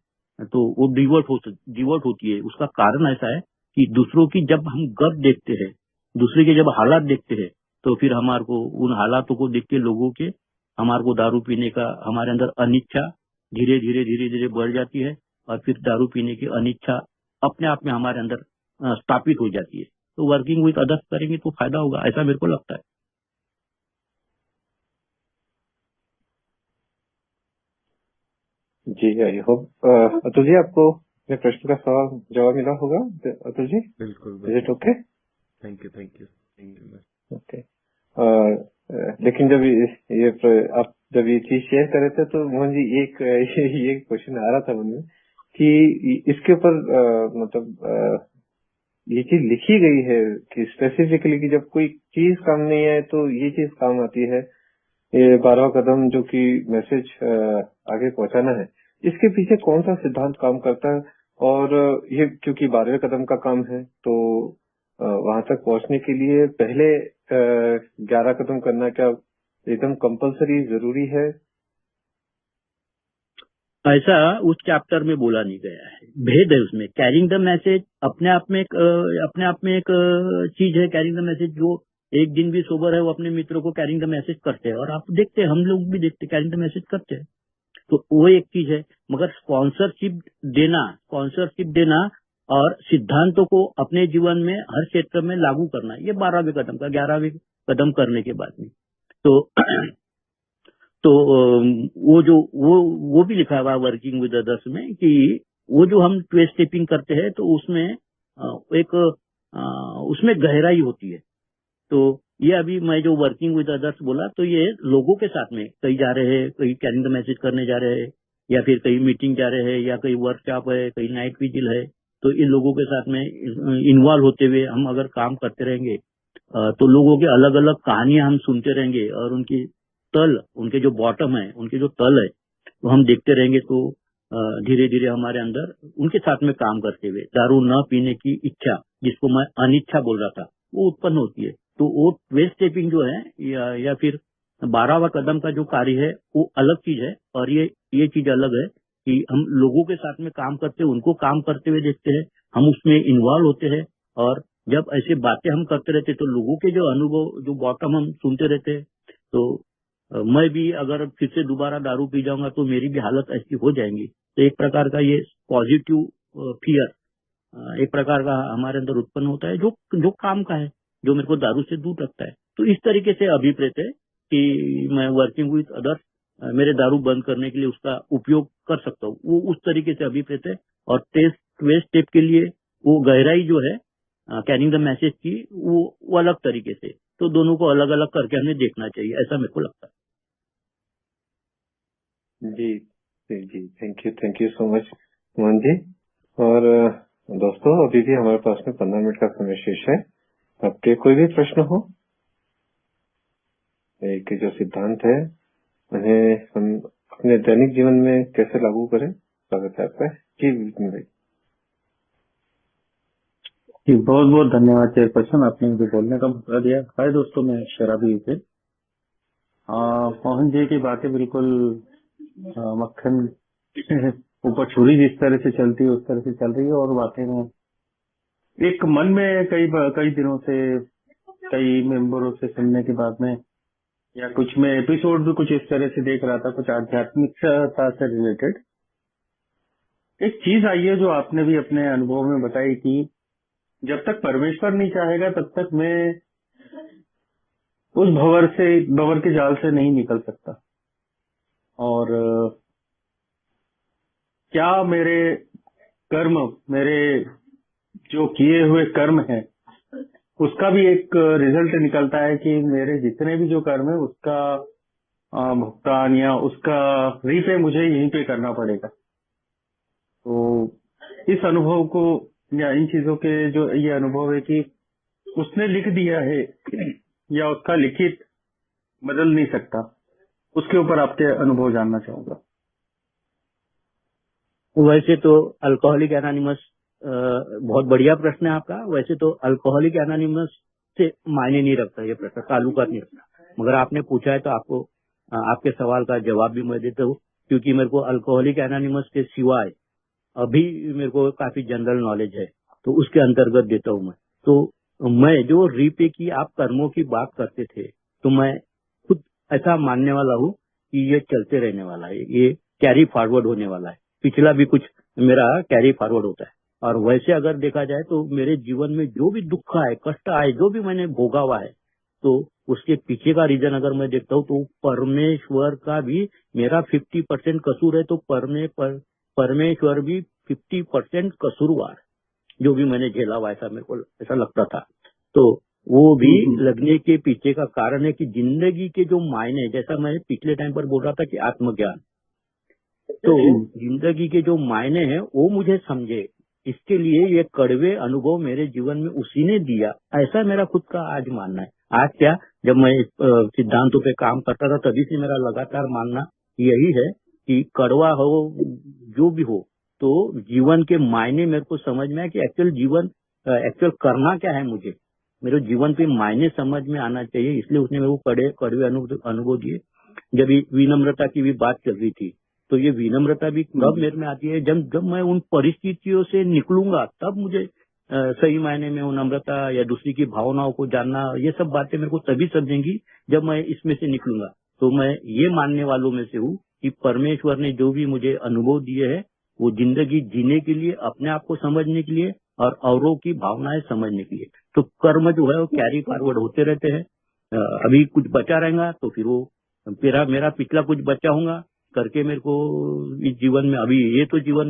तो वो डिवर्ट होती है। उसका कारण ऐसा है कि दूसरों की जब हम गत देखते हैं, दूसरे के जब हालात देखते हैं, तो फिर हमारे को उन हालातों को देख के लोगों के हमारे को दारू पीने का हमारे अंदर अनिच्छा धीरे धीरे बढ़ जाती है, और फिर दारू पीने की अनिच्छा अपने आप में हमारे अंदर स्थापित हो जाती है। तो वर्किंग विथ अदर्स करेंगे तो फायदा होगा, ऐसा मेरे को लगता है। जी, आई होप अतुल जी आपको मेरे प्रश्न का सवाल जवाब मिला होगा। अतुल जी, बिल्कुल is it okay? Thank you. Okay. लेकिन जब आप जब ये चीज शेयर कर रहे थे तो मोहन जी ये क्वेश्चन आ रहा था मन में कि इसके ऊपर ये चीज लिखी गई है कि स्पेसिफिकली कि जब कोई चीज काम नहीं आए तो ये चीज काम आती है। ये 12वां कदम जो कि मैसेज आगे पहुंचाना है, इसके पीछे कौन सा सिद्धांत काम करता है? और ये क्योंकि 12वें कदम का काम है तो वहां तक पहुंचने के लिए पहले 11 कदम करना क्या एकदम कंपलसरी जरूरी है? ऐसा उस चैप्टर में बोला नहीं गया है, भेद है उसमें। कैरिंग द मैसेज अपने आप में एक चीज है। कैरिंग द मैसेज जो एक दिन भी सोबर है वो अपने मित्रों को कैरिंग द मैसेज करते हैं, और आप देखते हैं, हम लोग भी देखते कैरिंग द मैसेज करते हैं, तो वो एक चीज है। मगर स्पॉन्सरशिप देना और सिद्धांतों को अपने जीवन में हर क्षेत्र में लागू करना, ये 12वें कदम का 11वें कदम करने के बाद में तो वो भी लिखा हुआ वर्किंग विद अदर्स में कि वो जो हम 12 स्टेपिंग करते हैं तो उसमें उसमें गहराई होती है। तो ये अभी मैं जो वर्किंग विद अदर्स बोला, तो ये लोगों के साथ में कहीं जा रहे हैं, कहीं कैरिंग द मैसेज करने जा रहे हैं, या फिर कहीं मीटिंग जा रहे हैं, या कहीं वर्कशॉप है, कहीं नाइट विजिल है, तो इन लोगों के साथ में इन्वॉल्व होते हुए हम अगर काम करते रहेंगे तो लोगों के अलग अलग कहानियां हम सुनते रहेंगे, और उनके जो बॉटम है, उनके जो तल है, तो हम देखते रहेंगे। तो धीरे धीरे हमारे अंदर उनके साथ में काम करते हुए दारू न पीने की इच्छा, जिसको मैं अनिच्छा बोल रहा था, वो उत्पन्न होती है। तो वो 12 स्टेपिंग जो है या फिर 12वां कदम का जो कार्य है वो अलग चीज है, और ये चीज अलग है कि हम लोगों के साथ में काम करते हैं, उनको काम करते हुए देखते हैं, हम उसमें इन्वॉल्व होते हैं, और जब ऐसे बातें हम करते रहते तो लोगों के जो अनुभव, जो बॉटम हम सुनते रहते हैं, तो मैं भी अगर फिर से दोबारा दारू पी जाऊंगा तो मेरी भी हालत ऐसी हो जाएंगी। तो एक प्रकार का ये पॉजिटिव फियर एक प्रकार का हमारे अंदर उत्पन्न होता है, जो काम का है, जो मेरे को दारू से दूर रखता है। तो इस तरीके से अभिप्रेत है कि मैं वर्किंग विथ अदर्स मेरे दारू बंद करने के लिए उसका उपयोग कर सकता हूँ, वो उस तरीके से अभिप्रेत है। और 12 स्टेप के लिए वो गहराई जो है कैरिंग द मैसेज की, वो अलग तरीके से। तो दोनों को अलग अलग करके हमें देखना चाहिए, ऐसा मेरे को लगता है। जी जी, thank you so much Mohan ji. और दोस्तों, अभी भी हमारे पास में 15 मिनट का समय शेष है। आपके कोई भी प्रश्न हो, एक जो सिद्धांत है उन्हें हम अपने दैनिक जीवन में कैसे लागू करें, स्वागत है आपका। जी विपिन भाई। जी, बहुत बहुत धन्यवाद चेयरपर्सन, आपने मुझे बोलने का मौका दिया। हाय दोस्तों, मैं शराबी से मोहन जी की बातें बिल्कुल मक्खन ऊपर छुरी जिस तरह से चलती है उस तरह से चल रही है। और बातें में एक मन में कई दिनों से कई मेंबरों से सुनने के बाद में, या कुछ में एपिसोड भी कुछ इस तरह से देख रहा था, कुछ आध्यात्मिकता से रिलेटेड एक चीज आई है जो आपने भी अपने अनुभव में बताई कि जब तक परमेश्वर नहीं चाहेगा तब तक मैं उस भंवर के जाल से नहीं निकल सकता। और क्या मेरे जो किए हुए कर्म हैं उसका भी एक रिजल्ट निकलता है कि मेरे जितने भी जो कर्म है उसका भुगतान या उसका रीपे मुझे यहीं पे करना पड़ेगा। तो इस अनुभव को या इन चीजों के जो ये अनुभव है कि उसने लिख दिया है या उसका लिखित बदल नहीं सकता, उसके ऊपर आपके अनुभव जानना चाहूंगा। वैसे तो अल्कोहलिक एनोनिमस बहुत बढ़िया प्रश्न है आपका। वैसे तो अल्कोहलिक एनोनिमस से मायने नहीं रखता ये प्रश्न, ताल्लुकात नहीं रखता, मगर आपने पूछा है तो आपको आपके सवाल का जवाब भी मैं देता हूँ, क्योंकि मेरे को अल्कोहलिक एनोनिमस के सिवाय अभी मेरे को काफी जनरल नॉलेज है, तो उसके अंतर्गत देता हूँ मैं। तो मैं जो रीपे की आप कर्मों की बात करते थे, तो मैं खुद ऐसा मानने वाला हूँ कि ये चलते रहने वाला है, ये कैरी फॉरवर्ड होने वाला है। पिछला भी कुछ मेरा कैरी फॉरवर्ड होता है। और वैसे अगर देखा जाए तो मेरे जीवन में जो भी दुख आए, कष्ट आए, जो भी मैंने भोगा हुआ है, तो उसके पीछे का रीजन अगर मैं देखता हूँ तो परमेश्वर का भी मेरा 50% कसूर है, तो परमेश्वर भी 50% कसूरवार, जो भी मैंने झेला हुआ ऐसा मेरे को ऐसा लगता था। तो वो भी लगने के पीछे का कारण है कि जिंदगी के जो मायने, जैसा मैं पिछले टाइम पर बोल रहा था कि आत्मज्ञान, तो जिंदगी के जो मायने हैं वो मुझे समझे, इसके लिए ये कड़वे अनुभव मेरे जीवन में उसी ने दिया, ऐसा मेरा खुद का आज मानना है। आज क्या, जब मैं सिद्धांतों पे काम करता था तभी से मेरा लगातार मानना यही है कि कड़वा हो जो भी हो, तो जीवन के मायने मेरे को समझ में है कि एक्चुअल करना क्या है मुझे, मेरे जीवन पे मायने समझ में आना चाहिए। इसलिए उसने मेरे को कड़वे अनुभव दिए। जब विनम्रता की भी बात चल रही थी, तो ये विनम्रता भी कब मेरे में आती है, जब मैं उन परिस्थितियों से निकलूंगा, तब मुझे सही मायने में वो नम्रता या दूसरी की भावनाओं को जानना, ये सब बातें मेरे को तभी समझेंगी जब मैं इसमें से निकलूंगा। तो मैं ये मानने वालों में से हूँ कि परमेश्वर ने जो भी मुझे अनुभव दिए है, वो जिंदगी जीने के लिए, अपने आप को समझने के लिए और औरों की भावनाएं समझने के लिए। तो कर्म जो है वो कैरी फॉरवर्ड होते रहते हैं। अभी कुछ बचा रहेगा तो फिर वो मेरा पिछला कुछ बचा होगा करके मेरे को इस जीवन में, अभी ये तो जीवन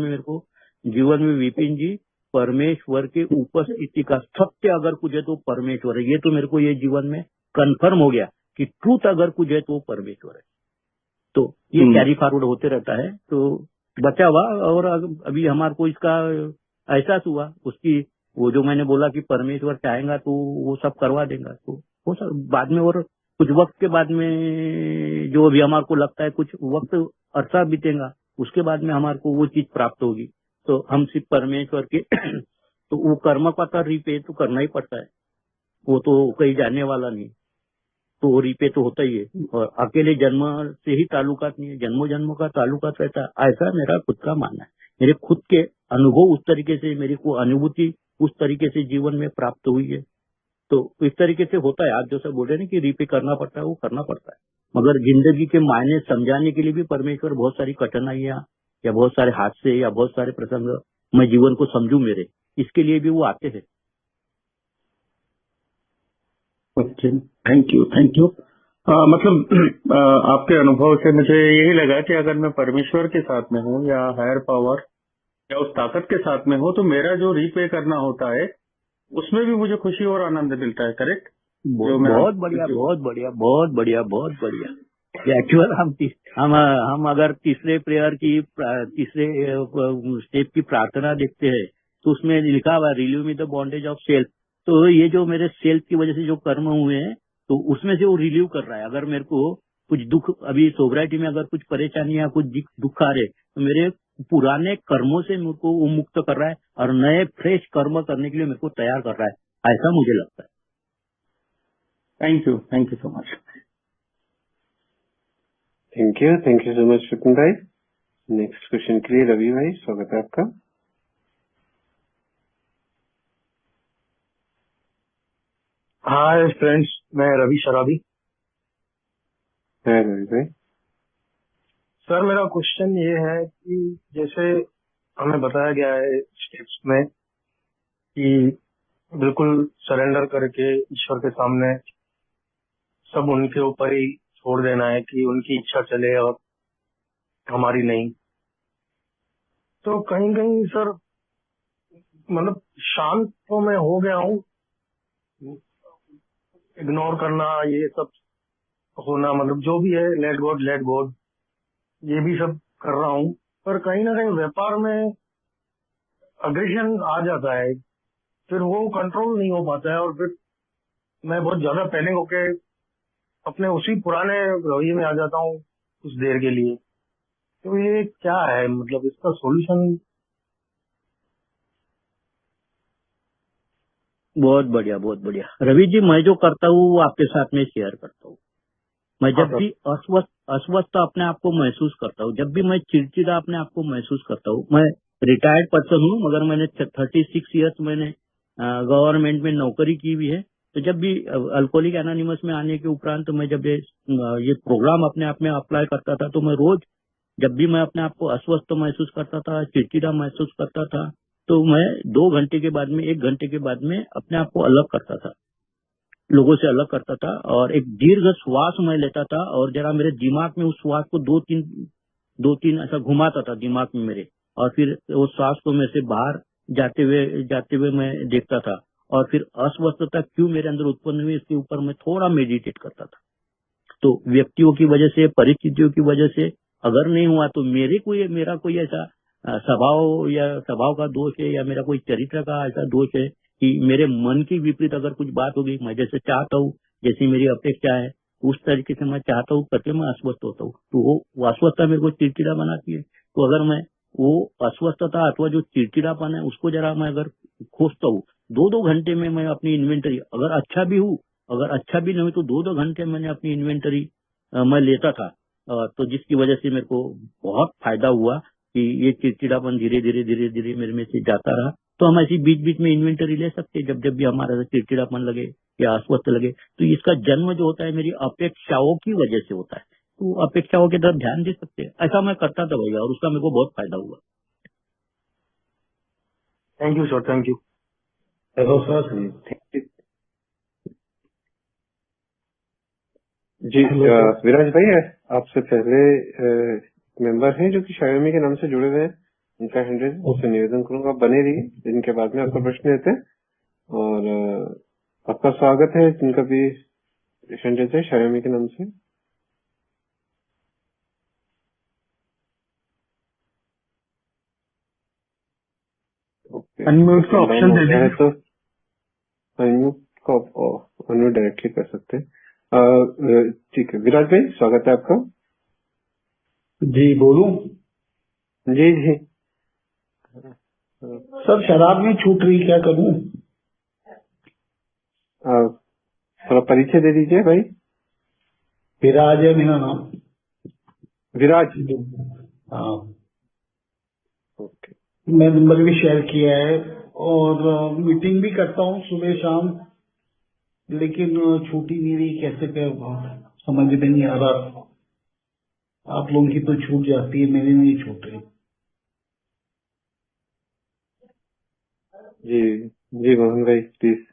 में विपिन जी, परमेश्वर के उपस्थिति का सत्य अगर कुछ है तो परमेश्वर है। ये तो मेरे को ये जीवन में कंफर्म हो गया कि ट्रूथ अगर कुछ है तो परमेश्वर है। तो ये कैरी फॉरवर्ड होते रहता है। तो बचा हुआ, और अभी हमारे को इसका एहसास हुआ, उसकी वो जो मैंने बोला कि परमेश्वर चाहेगा तो वो सब करवा देगा, तो वो सब बाद में, और कुछ वक्त के बाद में जो अभी हमारे को लगता है कुछ वक्त अरसा बीतेगा, उसके बाद में हमारे को वो चीज प्राप्त होगी। तो हम सिर्फ परमेश्वर के तो वो कर्म का तो रिपे तो करना ही पड़ता है, वो तो कहीं जाने वाला नहीं, तो रिपे तो होता ही है। और अकेले जन्म से ही ताल्लुकात नहीं है, जन्मों जन्मों का ताल्लुकात रहता है, ऐसा मेरा खुद का मानना है। मेरे खुद के अनुभव उस तरीके से, मेरे को अनुभूति उस तरीके से जीवन में प्राप्त हुई है। तो इस तरीके से होता है। आप जो सब बोल रहे हैं ना कि रिपे करना पड़ता है, वो करना पड़ता है, मगर जिंदगी के मायने समझाने के लिए भी परमेश्वर बहुत सारी कठिनाइयां या बहुत सारे हादसे या बहुत सारे प्रसंग मैं जीवन को समझूं मेरे, इसके लिए भी वो आते हैं। Thank you. मतलब आपके अनुभव से मुझे यही लगा कि अगर मैं परमेश्वर के साथ में हूँ या हायर पावर या उस ताकत के साथ में हूँ, तो मेरा जो रीपे करना होता है उसमें भी मुझे खुशी और आनंद मिलता है। करेक्ट? बहुत बढ़िया। एक्चुअल हम अगर तीसरे स्टेप की प्रार्थना देखते हैं तो उसमें लिखा हुआ relieve me the bondage of self. तो ये जो मेरे सेल्फ की वजह से जो कर्म हुए हैं, तो उसमें से वो रिलीव कर रहा है। अगर मेरे को कुछ दुख, अभी सोब्राइटी में अगर कुछ परेशानी या कुछ दुख आ रहे, तो मेरे पुराने कर्मों से मेरे को वो मुक्त कर रहा है और नए फ्रेश कर्म करने के लिए मेरे को तैयार कर रहा है, ऐसा मुझे लगता है। Thank you so much. Thank you so much Vipin भाई। नेक्स्ट क्वेश्चन के लिए रवि भाई, स्वागत है आपका। हाय फ्रेंड्स, मैं रवि शराबी। है रवि भाई। सर, मेरा क्वेश्चन ये है कि जैसे हमें बताया गया है स्टेप्स में कि बिल्कुल सरेंडर करके ईश्वर के सामने सब उनके ऊपर ही छोड़ देना है कि उनकी इच्छा चले और हमारी नहीं। तो कहीं कहीं सर मतलब शांत तो मैं हो गया हूँ, इग्नोर करना ये सब होना, मतलब जो भी है, लेट गॉड, ये भी सब कर रहा हूँ। पर कहीं ना कहीं व्यापार में अग्रेशन आ जाता है, फिर वो कंट्रोल नहीं हो पाता है, और फिर मैं बहुत ज्यादा पैनिक होके अपने उसी पुराने रवैये में आ जाता हूँ कुछ देर के लिए। तो ये क्या है, मतलब इसका सॉल्यूशन? बहुत बढ़िया, बहुत बढ़िया। रवि जी, मैं जो करता हूँ वो आपके साथ में शेयर करता हूँ। मैं हाँ जब सर। भी अस्वस्थ अपने आप को महसूस करता हूँ, जब भी मैं चिड़चिड़ा अपने आप को महसूस करता हूँ, मैं रिटायर्ड पर्सन हूँ, मगर मैंने 36 ईयर्स मैंने गवर्नमेंट में नौकरी की हुई है। तो जब भी अल्कोहलिक एनोनिमस में आने के उपरांत तो मैं जब ये प्रोग्राम अपने आप में अप्लाई करता था, तो मैं रोज जब भी मैं अपने आप को अस्वस्थ महसूस करता था, चिड़चिड़ा महसूस करता था, तो मैं 2 घंटे के बाद में, 1 घंटे के बाद में अपने आप को अलग करता था, लोगों से अलग करता था, और एक दीर्घ श्वास मैं लेता था, और जरा मेरे दिमाग में उस श्वास को दो तीन ऐसा घुमाता था दिमाग में मेरे, और फिर उस श्वास को मेरे से बाहर जाते हुए मैं देखता था, और फिर अस्वस्थता क्यों मेरे अंदर उत्पन्न हुई इसके ऊपर मैं थोड़ा मेडिटेट करता था। तो व्यक्तियों की वजह से, परिस्थितियों की वजह से अगर नहीं हुआ तो मेरा कोई ऐसा स्वभाव का दोष है, या मेरा कोई चरित्र का ऐसा दोष है कि मेरे मन की विपरीत अगर कुछ बात हो गई, मैं जैसे चाहता हूँ, जैसी मेरी अपेक्षा है, उस तरीके से मैं चाहता हूँ करके मैं अस्वस्थ होता हूँ, तो वो अस्वस्थता मेरे को चिड़चिड़ा बनाती है। तो अगर मैं वो अस्वस्थता अथवा जो चिड़चिड़ापन है उसको जरा मैं अगर खोजता हूँ, 2-2 घंटे में मैं अपनी इन्वेंटरी, अगर अच्छा भी हूँ, अगर अच्छा भी नहीं हुई, तो 2-2 घंटे मैंने अपनी इन्वेंटरी मैं लेता था। तो जिसकी वजह से मेरे को बहुत फायदा हुआ कि ये चिड़चिड़ापन धीरे धीरे मेरे में से जाता रहा। तो हम ऐसी बीच बीच में इन्वेंटरी ले सकते हैं, जब जब भी हमारा चिड़चिड़ापन लगे या अस्वस्थ लगे। तो इसका जन्म जो होता है मेरी अपेक्षाओं की वजह से होता है, तो अपेक्षाओं की तरफ ध्यान दे सकते हैं। ऐसा मैं करता था भैया, और उसका मेरे को बहुत फायदा हुआ। Thank you sir, thank you. Hello sir. जी विराज भाई, आपसे पहले मेंबर हैं जो कि शायोमी के नाम से जुड़े हुए हैं, उनका हैंडल उससे निवेदन करूंगा, आप बने रहिए, इनके बाद में आपका प्रश्न लेते हैं। और आपका स्वागत है, जिनका भी हैंडल है शायोमी के नाम से। अनम्यूट का ऑप्शन दे दीजिए। तो अनम्यूट का अनम्यूट डायरेक्टली कर सकते हैं। ठीक है विराज भाई, स्वागत है आपका। जी बोलूं? जी जी सर शराब नहीं छूट रही, क्या करूं? थोड़ा परिचय दे दीजिए भाई। विराज है मेरा नाम। विराज, हाँ, ओके। मैं नंबर भी शेयर किया है, और मीटिंग भी करता हूँ सुबह शाम, लेकिन छूट ही नहीं रही, कैसे क्या समझ में नहीं आ रहा। आप लोगों की तो छूट जाती है, मेरी नहीं छूट रही। जी जी मोहन भाई please.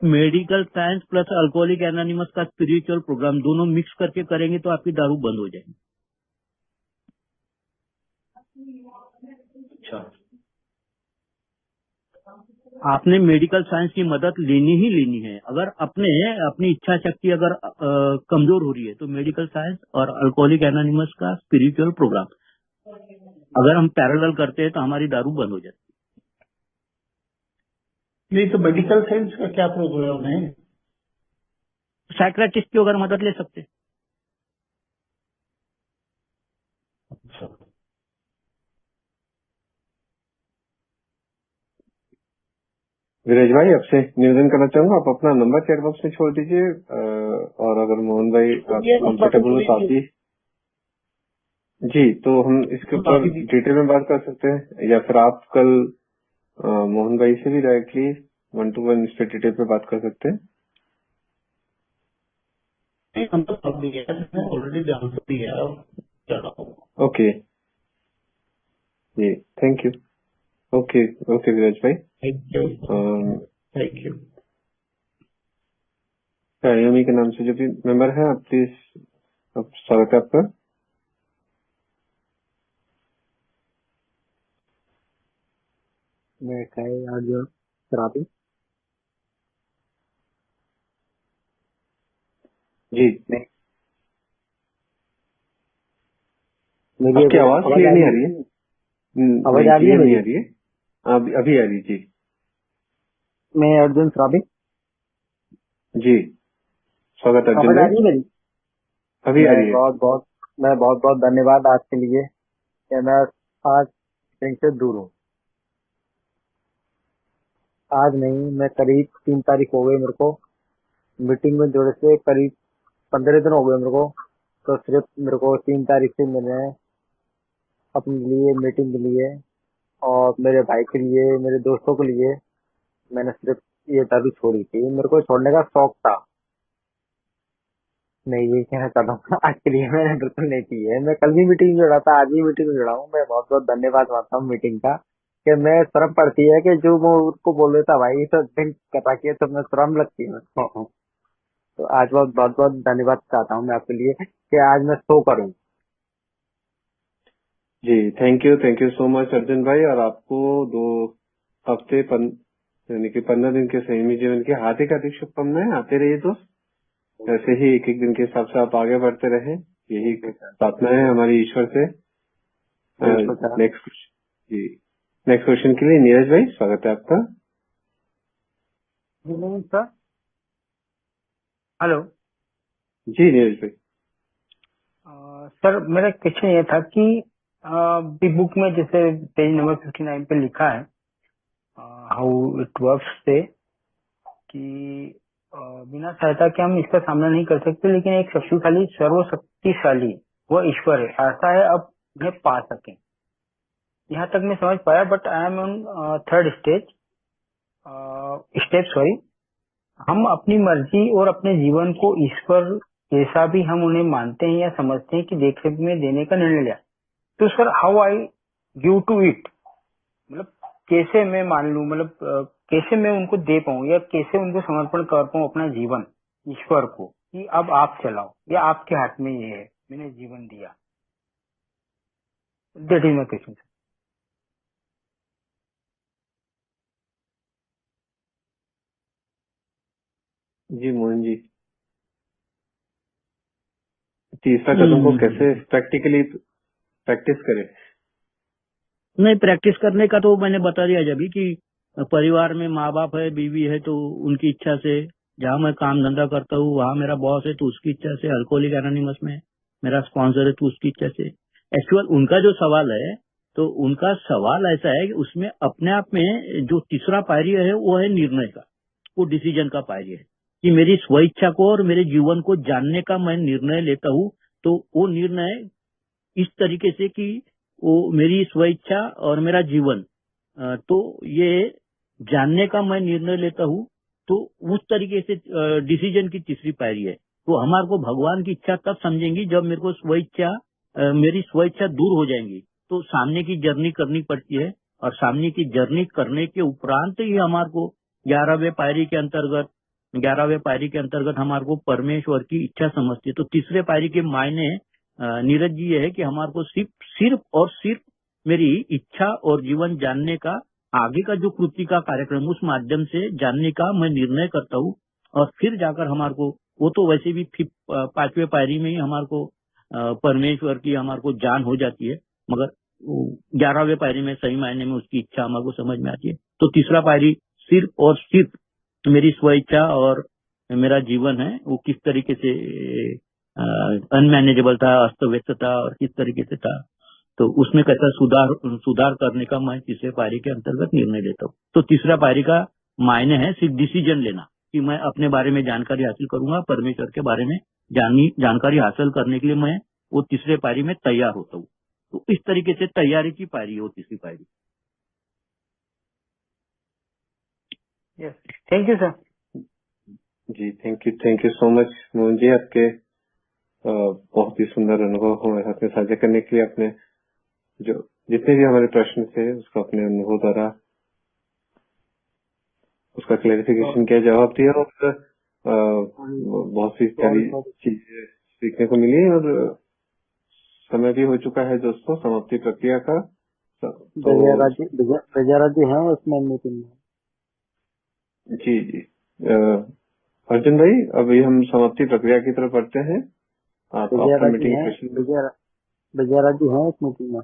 Medical science plus alcoholic anonymous का स्पिरिचुअल प्रोग्राम दोनों मिक्स करके करेंगे तो आपकी दारू बंद हो जाएगी। अच्छा, आपने मेडिकल साइंस की मदद लेनी है। अगर अपनी इच्छा शक्ति अगर कमजोर हो रही है, तो मेडिकल साइंस और अल्कोहलिक एनोनिमस का स्पिरिचुअल प्रोग्राम अगर हम पैरेलल करते हैं तो हमारी दारू बंद हो जाती नहीं तो मेडिकल साइंस का क्या प्रोग्राम है? है। साइक्रेटिस्ट की अगर मदद ले सकते हैं। अच्छा, विराज भाई, आपसे निवेदन करना चाहूंगा, आप अपना नंबर चैट बॉक्स में छोड़ दीजिए, और अगर मोहन भाई आप कंफर्टेबल हो तो आप भी। जी, तो हम इसके ऊपर डिटेल में बात कर सकते हैं, या फिर आप कल मोहन भाई से भी डायरेक्टली 1-to-1 इस पे डिटेल पे बात कर सकते हैं। ऑलरेडी जानते दिया। ओके जी, thank you. Okay okay Viraj भाई, thank you, thank you. Xiaomi के नाम से जो भी मेंबर है, आप प्लीज, स्वागत है आपका। मैं आज शराबी जी मेरी आपकी आवाज क्लियर नहीं आ रही है। आवाज नहीं आ रही है क्लियर नहीं मेरी? आ रही है। अभी आ रही जी। मैं अर्जुन सराबी। जी स्वागत अर्जुन आवाज आ भाई। रही है मेरी? अभी आ रही है। मैं बहुत बहुत धन्यवाद आज के लिए कि मैं आज मीटिंग से दूर हूँ। आज नहीं, मैं करीब 3 तारीख हो गई मेरे को मीटिंग में जुड़े से, करीब 15 दिन हो गए मेरे को। तो सिर्फ मेरे को 3 तारीख से मैंने अपने लिए मीटिंग के लिए और मेरे भाई के लिए, मेरे दोस्तों के लिए मैंने सिर्फ ये तभी छोड़ी थी। मेरे को छोड़ने का शौक था। नहीं, ये कहना चाहता हूँ आज के लिए मैंने बिल्कुल नहीं की है। मैं कल भी मीटिंग में जुड़ा था, आज भी मीटिंग में जुड़ा हूँ। मैं बहुत बहुत धन्यवाद मानता हूँ मीटिंग का कि मैं शर्म पड़ती है कि जो मैं उसको बोल देता भाई तो दिन कटा के, तो मैं शर्म लगती है मेरे को। तो आज बहुत बहुत बहुत धन्यवाद चाहता हूँ मैं आपके लिए कि आज मैं शो करूँ। जी thank you so much Arjun भाई। और आपको 2 हफ्ते यानी कि 15 दिन के संयमी जीवन की हार्दिक हार्दिक शुभकामनाएं। आते रहिए दोस्त, ऐसे ही एक एक दिन के हिसाब से आप आगे बढ़ते रहे, यही प्रार्थना है हमारी ईश्वर से। नेक्स्ट क्वेश्चन के लिए नीरज भाई स्वागत है आपका। Sir hello. जी नीरज भाई। सर मेरा क्वेश्चन ये था कि बुक में जैसे पेज नंबर 59 पे लिखा है हाउ इट वर्क्स से कि बिना सहायता के हम इसका सामना नहीं कर सकते, लेकिन एक शक्तिशाली सर्वशक्तिशाली वो ईश्वर है, ऐसा है अब उन्हें पा सकें। यहाँ तक मैं समझ पाया, but I am on third step sorry. हम अपनी मर्जी और अपने जीवन को ईश्वर जैसा भी हम उन्हें मानते हैं या समझते हैं कि देखरेख में देने का निर्णय लिया, तो sir how I give to it, मतलब कैसे मैं मान लूं, मतलब कैसे मैं उनको दे पाऊं या कैसे उनको समर्पण कर पाऊं अपना जीवन ईश्वर को कि अब आप चलाओ या आपके हाथ में ये है, मैंने जीवन दिया। That is my question. जी मोहन जी, तीसरा कदम को कैसे प्रैक्टिकली प्रैक्टिस करें? नहीं, प्रैक्टिस करने का तो मैंने बता दिया जब कि परिवार में माँ बाप है, बीवी है, तो उनकी इच्छा से, जहाँ मैं काम धंधा करता हूँ वहाँ मेरा बॉस है तो उसकी इच्छा से, अल्कोहलिक एनोनिमस में मेरा स्पॉन्सर है तो उसकी इच्छा से। एक्चुअल उनका जो सवाल है, तो उनका सवाल ऐसा है कि उसमें अपने आप में जो तीसरा पायरी है वो है निर्णय का, वो डिसीजन का पायरी है कि मेरी स्वेच्छा को और मेरे जीवन को जानने का मैं निर्णय लेता हूँ। तो वो निर्णय इस तरीके से कि वो मेरी स्वेच्छा और मेरा जीवन, तो ये जानने का मैं निर्णय लेता हूँ। तो उस तरीके से डिसीजन की तीसरी पायरी है। तो हमारे को भगवान की इच्छा तब समझेंगी जब मेरे को स्वेच्छा, मेरी स्वेच्छा दूर हो जाएंगी, तो सामने की जर्नी करनी पड़ती है। और सामने की जर्नी करने के उपरांत ही हमारे को 11वें पायरी के अंतर्गत हमारे को परमेश्वर की इच्छा समझती है। तो तीसरे पायरी के मायने नीरज जी ये है कि हमारे को सिर्फ मेरी इच्छा और जीवन जानने का, आगे का जो कृति का कार्यक्रम उस माध्यम से जानने का मैं निर्णय करता हूँ। और फिर जाकर हमारे को, वो तो वैसे भी 5वें पायरी में ही हमारे को परमेश्वर की हमारे को जान हो जाती है, मगर 11वें पायरी में सही मायने में उसकी इच्छा हमारे को समझ में आती है। तो तीसरा पायरी सिर्फ और सिर्फ मेरी स्वेच्छा और मेरा जीवन है, वो किस तरीके से अनमैनेजेबल था, अस्त व्यस्त था और किस तरीके से था, तो उसमें कैसा सुधार करने का मैं तीसरे पायरी के अंतर्गत निर्णय लेता हूँ। तो तीसरा पायरी का मायने है सिर्फ डिसीजन लेना कि मैं अपने बारे में जानकारी हासिल करूंगा, परमेश्वर के बारे में जानकारी हासिल करने के लिए मैं वो तीसरे पायरी में तैयार होता हूँ। तो इस तरीके से तैयारी की पायरी है वो तीसरी पायरी। Yes, thank you sir. जी thank you so much Mohan ji, आपके बहुत ही सुंदर अनुभव हमारे साथ में साझा करने के लिए। आपने जो जितने भी हमारे प्रश्न थे उसको अपने अनुभव द्वारा उसका क्लैरिफिकेशन किया, जवाब दिया, और बहुत सी सारी चीजें सीखने को मिली। और समय भी हो चुका है दोस्तों समाप्ति प्रक्रिया का। विजयराज जी हैं उसमें मीटिंग में। जी अर्जुन भाई, अभी हम समाप्ति प्रक्रिया की तरफ बढ़ते हैं। आप विजया आफ्टर राजी मीटिंग है, सेशन विजया राजी है इस मीटिंग में।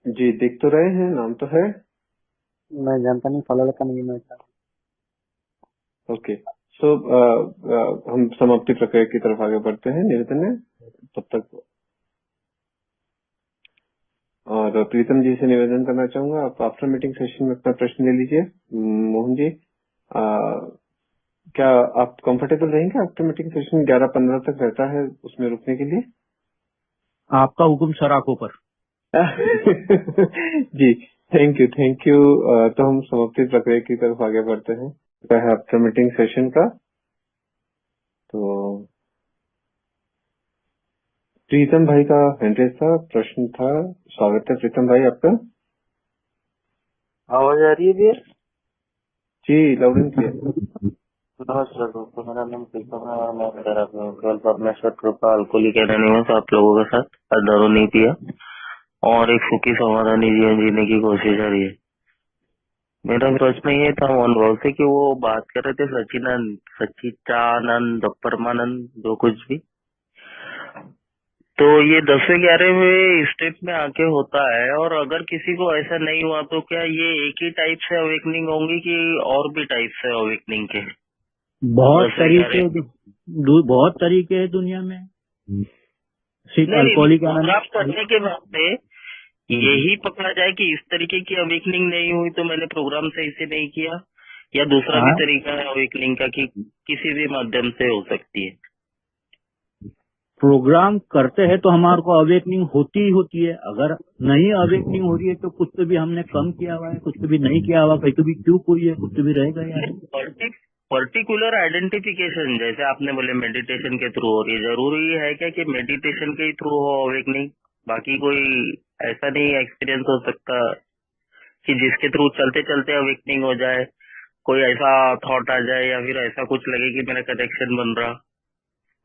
जी देख तो रहे हैं, नाम तो है। मैं जानता नहीं, फॉलो का नहीं मैं। ओके, सो हम समाप्ति प्रक्रिया की तरफ आगे बढ़ते हैं। निवेदन है तब तक, और प्रीतम जी से निवेदन करना चाहूंगा, आप आफ्टर मीटिंग सेशन में अपना प्रश्न ले लीजिए। मोहन जी, क्या आप कंफर्टेबल रहेंगे? आफ्टर मीटिंग सेशन 11:15 तक रहता है, उसमें रुकने के लिए। आपका हुक्म सर, आंखों पर। जी थैंक यू। तो हम समाप्ति प्रक्रिया की तरफ आगे बढ़ते हैं। क्या है आफ्टर मीटिंग सेशन का, तो प्रीतम भाई का हैंड था, प्रश्न था। स्वागत है प्रीतम भाई आपका। आवाज आ रही है भैया? जी लाउड एंड क्लियर। नमस्कार दोस्तों, मेरा नाम प्रीतम है और मैं सर अपने केवल परमेश्वर कृपा अल्कोहलिक एनोनिमस आप लोगों के साथ दारू नहीं पिया और एक सुखी समाधानी जीवन जीने की कोशिश आ रही है। मेरा प्रश्न ये था अनुभव से कि वो बात कर रहे थे सच्चिदानंद परमानंद जो कुछ भी, तो ये 10-11वें स्टेप में आके होता है, और अगर किसी को ऐसा नहीं हुआ तो क्या ये एक ही टाइप से अवेकनिंग होंगी कि और भी टाइप से अवेकनिंग के? बहुत तरीके हैं दुनिया में। सिर्फ अल्कोहलिक प्राप्त करने के बाद में यही पकड़ा जाए कि इस तरीके की अवेकनिंग नहीं हुई तो मैंने प्रोग्राम सही से नहीं किया, या दूसरा भी तरीका है अवेकनिंग का कि किसी भी माध्यम से हो सकती है? प्रोग्राम करते हैं तो हमारे को अवेकनिंग होती ही होती है। अगर नहीं अवेकनिंग हो रही है तो कुछ तो भी हमने कम किया हुआ है, कुछ तो भी नहीं किया हुआ, कहीं तो भी चूक हुई है, कुछ तो भी रह गया है। पर्टिकुलर आइडेंटिफिकेशन जैसे आपने बोले मेडिटेशन के थ्रू हो रही है, जरूरी है क्या कि मेडिटेशन के थ्रू हो अवेकनिंग? बाकी कोई ऐसा नहीं एक्सपीरियंस हो सकता कि जिसके थ्रू चलते चलते अवेकनिंग हो जाए, कोई ऐसा थॉट आ जाए या फिर ऐसा कुछ लगे कि मेरा कनेक्शन बन रहा,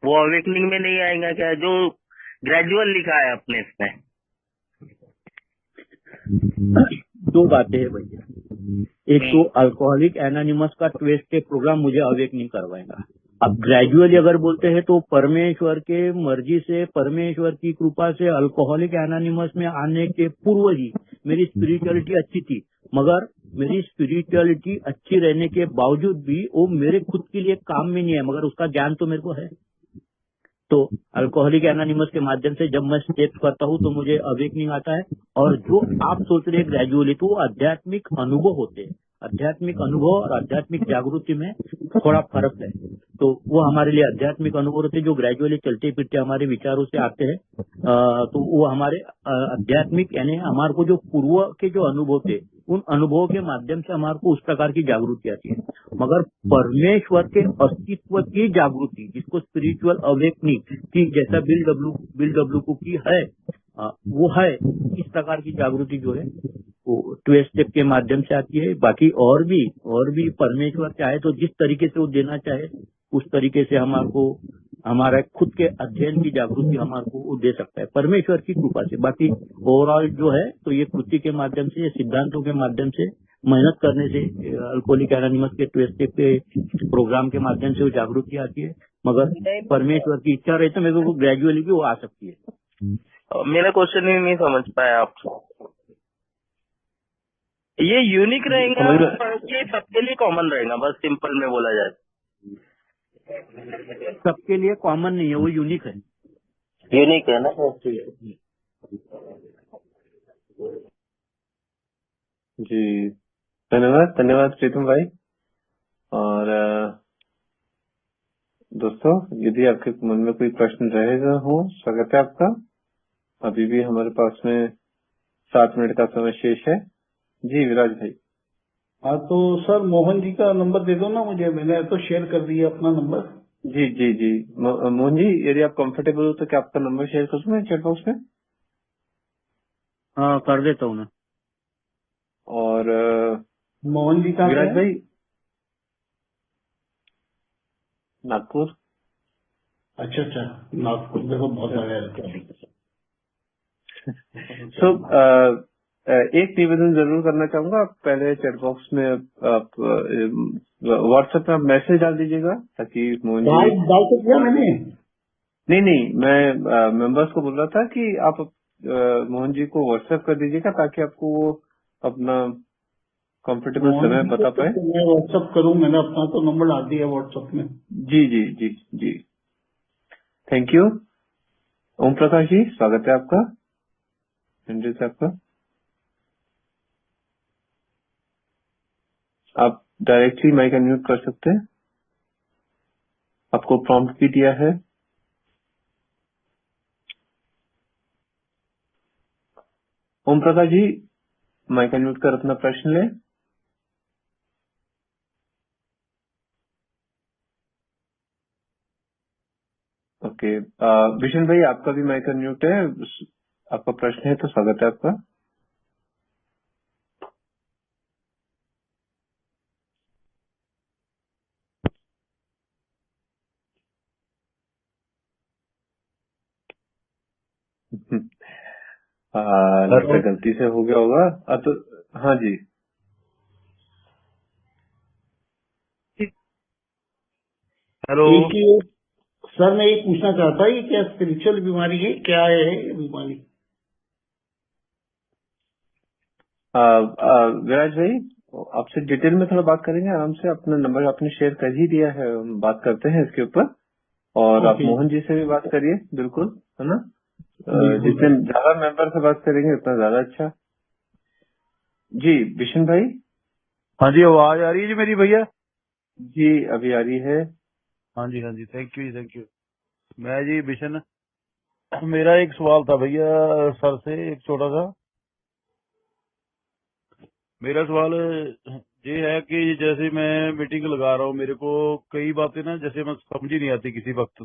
वो अवेकनिंग में नहीं आएगा क्या, जो ग्रेजुअल लिखा है अपने इसमें? दो बातें है भैया, एक तो अल्कोहलिक एनोनिमस का 12 स्टेप प्रोग्राम मुझे अवेकनिंग करवाएगा। अब ग्रेजुअली अगर बोलते हैं तो परमेश्वर के मर्जी से, परमेश्वर की कृपा से अल्कोहलिक एनोनिमस में आने के पूर्व ही मेरी स्पिरिचुअलिटी अच्छी थी, मगर मेरी स्पिरिचुअलिटी अच्छी रहने के बावजूद भी वो मेरे खुद के लिए काम में नहीं है, मगर उसका ज्ञान तो मेरे को है। तो अल्कोहलिक एनोनिमस के माध्यम से जब मैं स्टेप करता हूँ तो मुझे अवेकनिंग आता है। और जो आप सोच रहे हैं ग्रेजुअली, तो आध्यात्मिक अनुभव होते हैं। आध्यात्मिक अनुभव और आध्यात्मिक जागृति में थोड़ा फर्क है। तो वो हमारे लिए आध्यात्मिक अनुभव होते हैं जो ग्रेजुअली चलते फिरते हमारे विचारों से आते हैं। तो वो हमारे आध्यात्मिक यानी हमारे को जो पूर्व के जो अनुभव थे उन अनुभवों के माध्यम से हमारे को उस प्रकार की जागृति आती है। मगर परमेश्वर के अस्तित्व की जागृति, जिसको स्पिरिचुअल अवेकनिंग की जैसा बिल डब्ल्यू की है, वो है, इस प्रकार की जागृति जो है वो 12 स्टेप के माध्यम से आती है। बाकी और भी परमेश्वर चाहे तो जिस तरीके से वो देना चाहे उस तरीके से हमारे को हमारा खुद के अध्ययन की जागृति हमारे को वो दे सकता है परमेश्वर की कृपा से। बाकी ओवरऑल जो है तो ये कृति के माध्यम से, सिद्धांतों के माध्यम से, मेहनत करने से, अल्कोहलिक एनोनिमस के 12 स्टेप के प्रोग्राम के माध्यम से वो जागृति आती है। मगर परमेश्वर की इच्छा रहे तो मेरे को ग्रेजुअली भी वो आ सकती है। मेरा क्वेश्चन ही नहीं समझ पाया आप। ये यूनिक रहेगा कि सबके लिए कॉमन रहेगा? बस सिंपल में बोला जाए सबके लिए कॉमन नहीं है, वो यूनिक है। यूनिक है ना? जी धन्यवाद प्रीतम भाई। और दोस्तों, यदि आपके मन में कोई प्रश्न रहेगा हो, स्वागत है आपका। अभी भी हमारे पास में 7 मिनट का समय शेष है। जी विराज भाई। हाँ तो सर मोहन जी का नंबर दे दो ना मुझे, मैंने तो शेयर कर दिया अपना नंबर। जी मोहन जी, यदि आप कंफर्टेबल हो तो क्या आपका नंबर शेयर कर दूं मैं चैट बॉक्स में? हाँ कर देता हूँ ना। और मोहन जी का विराज भाई नागपुर। अच्छा नागपुर, देखो बहुत सारे सो एक निवेदन जरूर करना चाहूंगा। आप पहले चैट बॉक्स में आप व्हाट्सएप में आप मैसेज डाल दीजिएगा ताकि मोहन जी डाल तो दिया मैंने। नहीं, मैं मेंबर्स को बोल रहा था कि आप मोहन जी को व्हाट्सएप कर दीजिएगा ताकि आपको वो अपना कंफर्टेबल समय बता पाए। मैं व्हाट्सएप करूं, मैंने अपना तो नंबर डाल दिया व्हाट्सएप में। जी जी जी जी, थैंक यू। ओम प्रकाश जी, स्वागत है आपका, संजय से आपका। आप डायरेक्टली माइक अनम्यूट कर सकते हैं, आपको प्रॉम्प्ट भी दिया है। ओम प्रकाश जी, माइक अनम्यूट कर अपना प्रश्न लें। ओके, विशन भाई आपका भी माइक अनम्यूट है, आपका प्रश्न है तो स्वागत है आपका। लगता है गलती से हो गया होगा। तो हाँ जी, हेलो सर मैं ये पूछना चाहता ये क्या स्पिरिचुअल बीमारी है, क्या है ये बीमारी? विराज भाई आपसे डिटेल में थोड़ा बात करेंगे आराम से। अपना नंबर आपने शेयर कर ही दिया है, हम बात करते हैं इसके ऊपर। और आप मोहन जी से भी बात करिए, बिल्कुल, है ना। जितने ज्यादा मेंबर से बात करेंगे उतना ज्यादा अच्छा। जी विशन भाई। हाँ जी, आवाज आ रही है जी मेरी भैया? जी अभी आ रही है। हाँ जी हाँ जी, थैंक यू जी, थैंक यू। मैं जी विशन, मेरा एक सवाल था भैया सर से, एक छोटा सा। मेरा सवाल ये है कि जैसे मैं मीटिंग लगा रहा हूँ, मेरे को कई बातें ना जैसे मैं समझ ही नहीं आती किसी वक्त,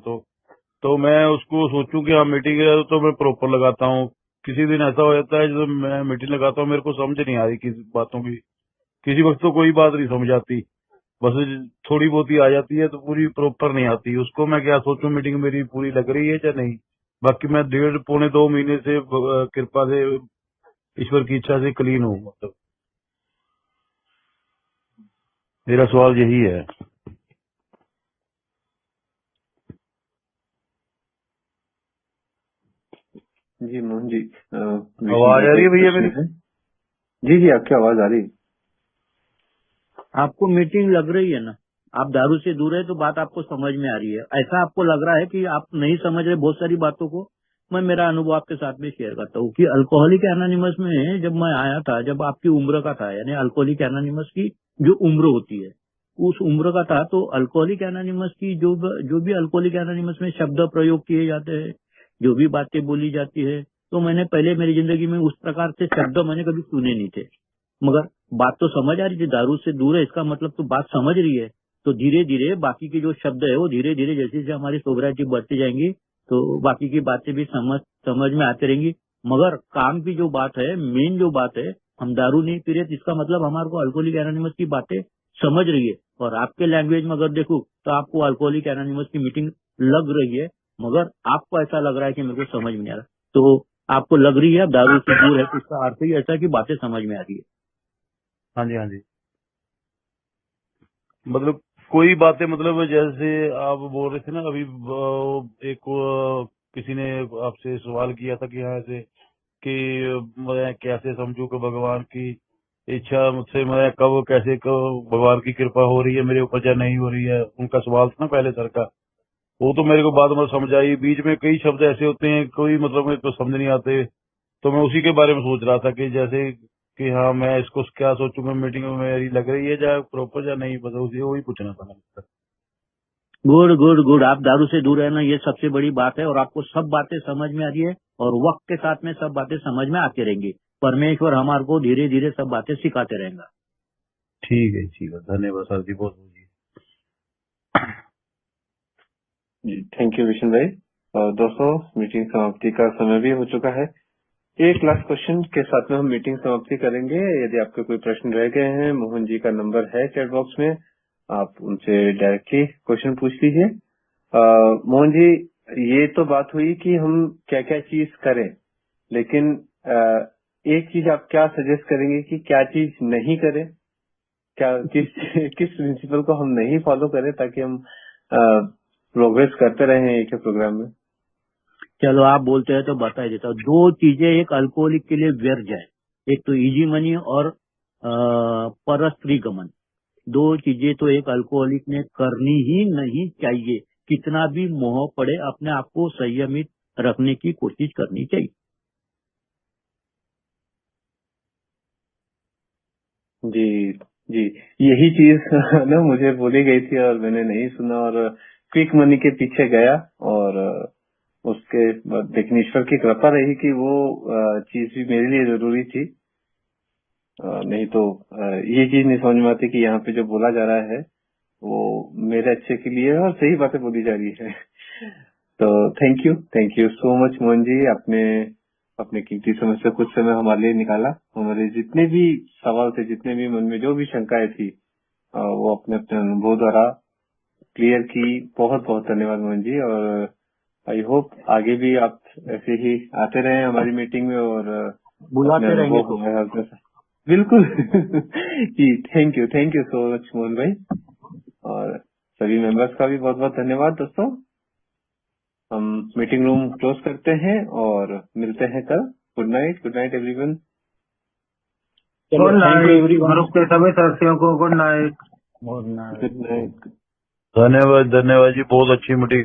तो मैं उसको सोचूं कि हाँ मीटिंग है तो मैं प्रॉपर लगाता हूँ। किसी दिन ऐसा हो जाता है जब मैं मीटिंग लगाता हूँ मेरे को समझ नहीं आ रही किसी बातों की, किसी वक्त तो कोई बात नहीं समझ आती, बस थोड़ी बहुत ही आ जाती है तो पूरी प्रॉपर नहीं आती। उसको मैं क्या सोचूं, मीटिंग मेरी पूरी लग रही है या नहीं? बाकी मैं 1.5 पौने 2 महीने से कृपा से, ईश्वर की इच्छा से क्लीन हूँ। मतलब मेरा सवाल यही है। जी मोहन जी, आवाज आ रही है भैया मेरी? जी जी, आपकी आवाज आ रही है। आपको मीटिंग लग रही है ना, आप दारू से दूर है तो बात आपको समझ में आ रही है। ऐसा आपको लग रहा है कि आप नहीं समझ रहे बहुत सारी बातों को। मैं मेरा अनुभव आपके साथ में शेयर करता हूँ कि अल्कोहलिक एनोनिमस में जब मैं आया था, जब आपकी उम्र का था, यानी अल्कोहलिक एनोनिमस की जो उम्र होती है उस उम्र का था, तो अल्कोहलिक एनोनिमस की जो भी अल्कोहलिक एनोनिमस में शब्द प्रयोग किए जाते हैं, जो भी बातें बोली जाती है, तो मैंने पहले मेरी जिंदगी में उस प्रकार से शब्द मैंने कभी सुने नहीं थे। मगर बात तो समझ आ रही थी, दारू से दूर है इसका मतलब तो बात समझ रही है। तो धीरे धीरे बाकी के जो शब्द है वो धीरे धीरे जैसे जैसे हमारी सोबराइटी बढ़ती जाएंगी तो बाकी की बातें भी समझ में आती रहेंगी। मगर काम की जो बात है, मेन जो बात है, हम दारू नहीं पी रहे इसका मतलब हमारे को अल्कोहलिक एनोनिमस की बातें समझ रही है। और आपके लैंग्वेज में अगर देखूं तो आपको अल्कोहलिक एनोनिमस की मीटिंग लग रही है, मगर आपको ऐसा लग रहा है कि मेरे को समझ में नहीं आ रहा। तो आपको लग रही है आप दारू से दूर है तो इसका अर्थ ही ऐसा कि बातें समझ में आ रही है। हाँ जी हाँ जी, मतलब कोई बातें, मतलब जैसे आप बोल रहे थे ना अभी, एक किसी ने आपसे सवाल किया था कि हाँ ऐसे कि मैं कैसे समझूं कि भगवान की इच्छा मुझसे, मैं कब कैसे कब भगवान की कृपा हो रही है मेरे ऊपर या नहीं हो रही है, उनका सवाल था ना पहले सर का। वो तो मेरे को बाद में समझ आई। बीच में कई शब्द ऐसे होते हैं कोई मतलब मेरे को समझ नहीं आते, तो मैं उसी के बारे में सोच रहा था कि जैसे कि हाँ मैं इसको क्या सोचूंगा, मीटिंग में मेरी लग रही है या प्रॉपर या नहीं, बस उसी वही पूछना था मैंने। गुड गुड गुड, आप दारू से दूर रहना ये सबसे बड़ी बात है और आपको सब बातें समझ में आ रही है और वक्त के साथ में सब बातें समझ में आती रहेंगी। परमेश्वर हमारे को धीरे धीरे सब बातें सिखाते रहेगा। ठीक है, धन्यवाद सर जी, बहुत बहुत जी थैंक यू विशन भाई। दोस्तों, मीटिंग समाप्ति का समय भी हो चुका है। एक लास्ट क्वेश्चन के साथ में हम मीटिंग समाप्ति करेंगे। यदि आपके कोई प्रश्न रह गए हैं, मोहन जी का नंबर है चैट बॉक्स में, आप उनसे डायरेक्टली क्वेश्चन पूछ लीजिए। मोहन जी, ये तो बात हुई कि हम क्या क्या चीज करें, लेकिन एक चीज आप क्या सजेस्ट करेंगे कि क्या चीज नहीं करें, क्या किस प्रिंसिपल को हम नहीं फॉलो करें ताकि हम प्रोग्रेस करते रहें एक ही प्रोग्राम में? चलो आप बोलते हैं तो बता देता हूँ। दो चीजें एक अल्कोहलिक के लिए व्यर्थ है, एक तो इजी मनी और परस्त्री गमन। दो चीजें तो एक अल्कोहलिक ने करनी ही नहीं चाहिए। कितना भी मोह पड़े अपने आप को संयमित रखने की कोशिश करनी चाहिए। जी जी, यही चीज ना मुझे बोली गई थी और मैंने नहीं सुना और क्विक मनी के पीछे गया और उसके बाद लेकिन ईश्वर की कृपा रही कि वो चीज भी मेरे लिए जरूरी थी। नहीं तो ये चीज नहीं समझ में आती कि यहाँ पे जो बोला जा रहा है वो मेरे अच्छे के लिए है और सही बातें बोली जा रही है। तो thank you so much Mohan ji, आपने अपने कीमती समय से कुछ समय हमारे लिए निकाला। हमारे जितने भी सवाल थे, जितने भी मन में जो भी शंकाएं थी, वो अपने अपने अनुभव द्वारा क्लियर की। बहुत बहुत धन्यवाद मोहन जी, और आई होप आगे भी आप ऐसे ही आते रहे हमारी मीटिंग में और बुलाते रहेंगे तो। बिल्कुल जी, thank you so much Mohan भाई, और सभी मेंबर्स का भी बहुत बहुत धन्यवाद। दोस्तों, हम मीटिंग रूम क्लोज करते हैं और मिलते हैं कल। Good night everyone. Good night group के सभी सदस्यों को गुड नाइट। Good night. धन्यवाद जी, बहुत अच्छी मीटिंग।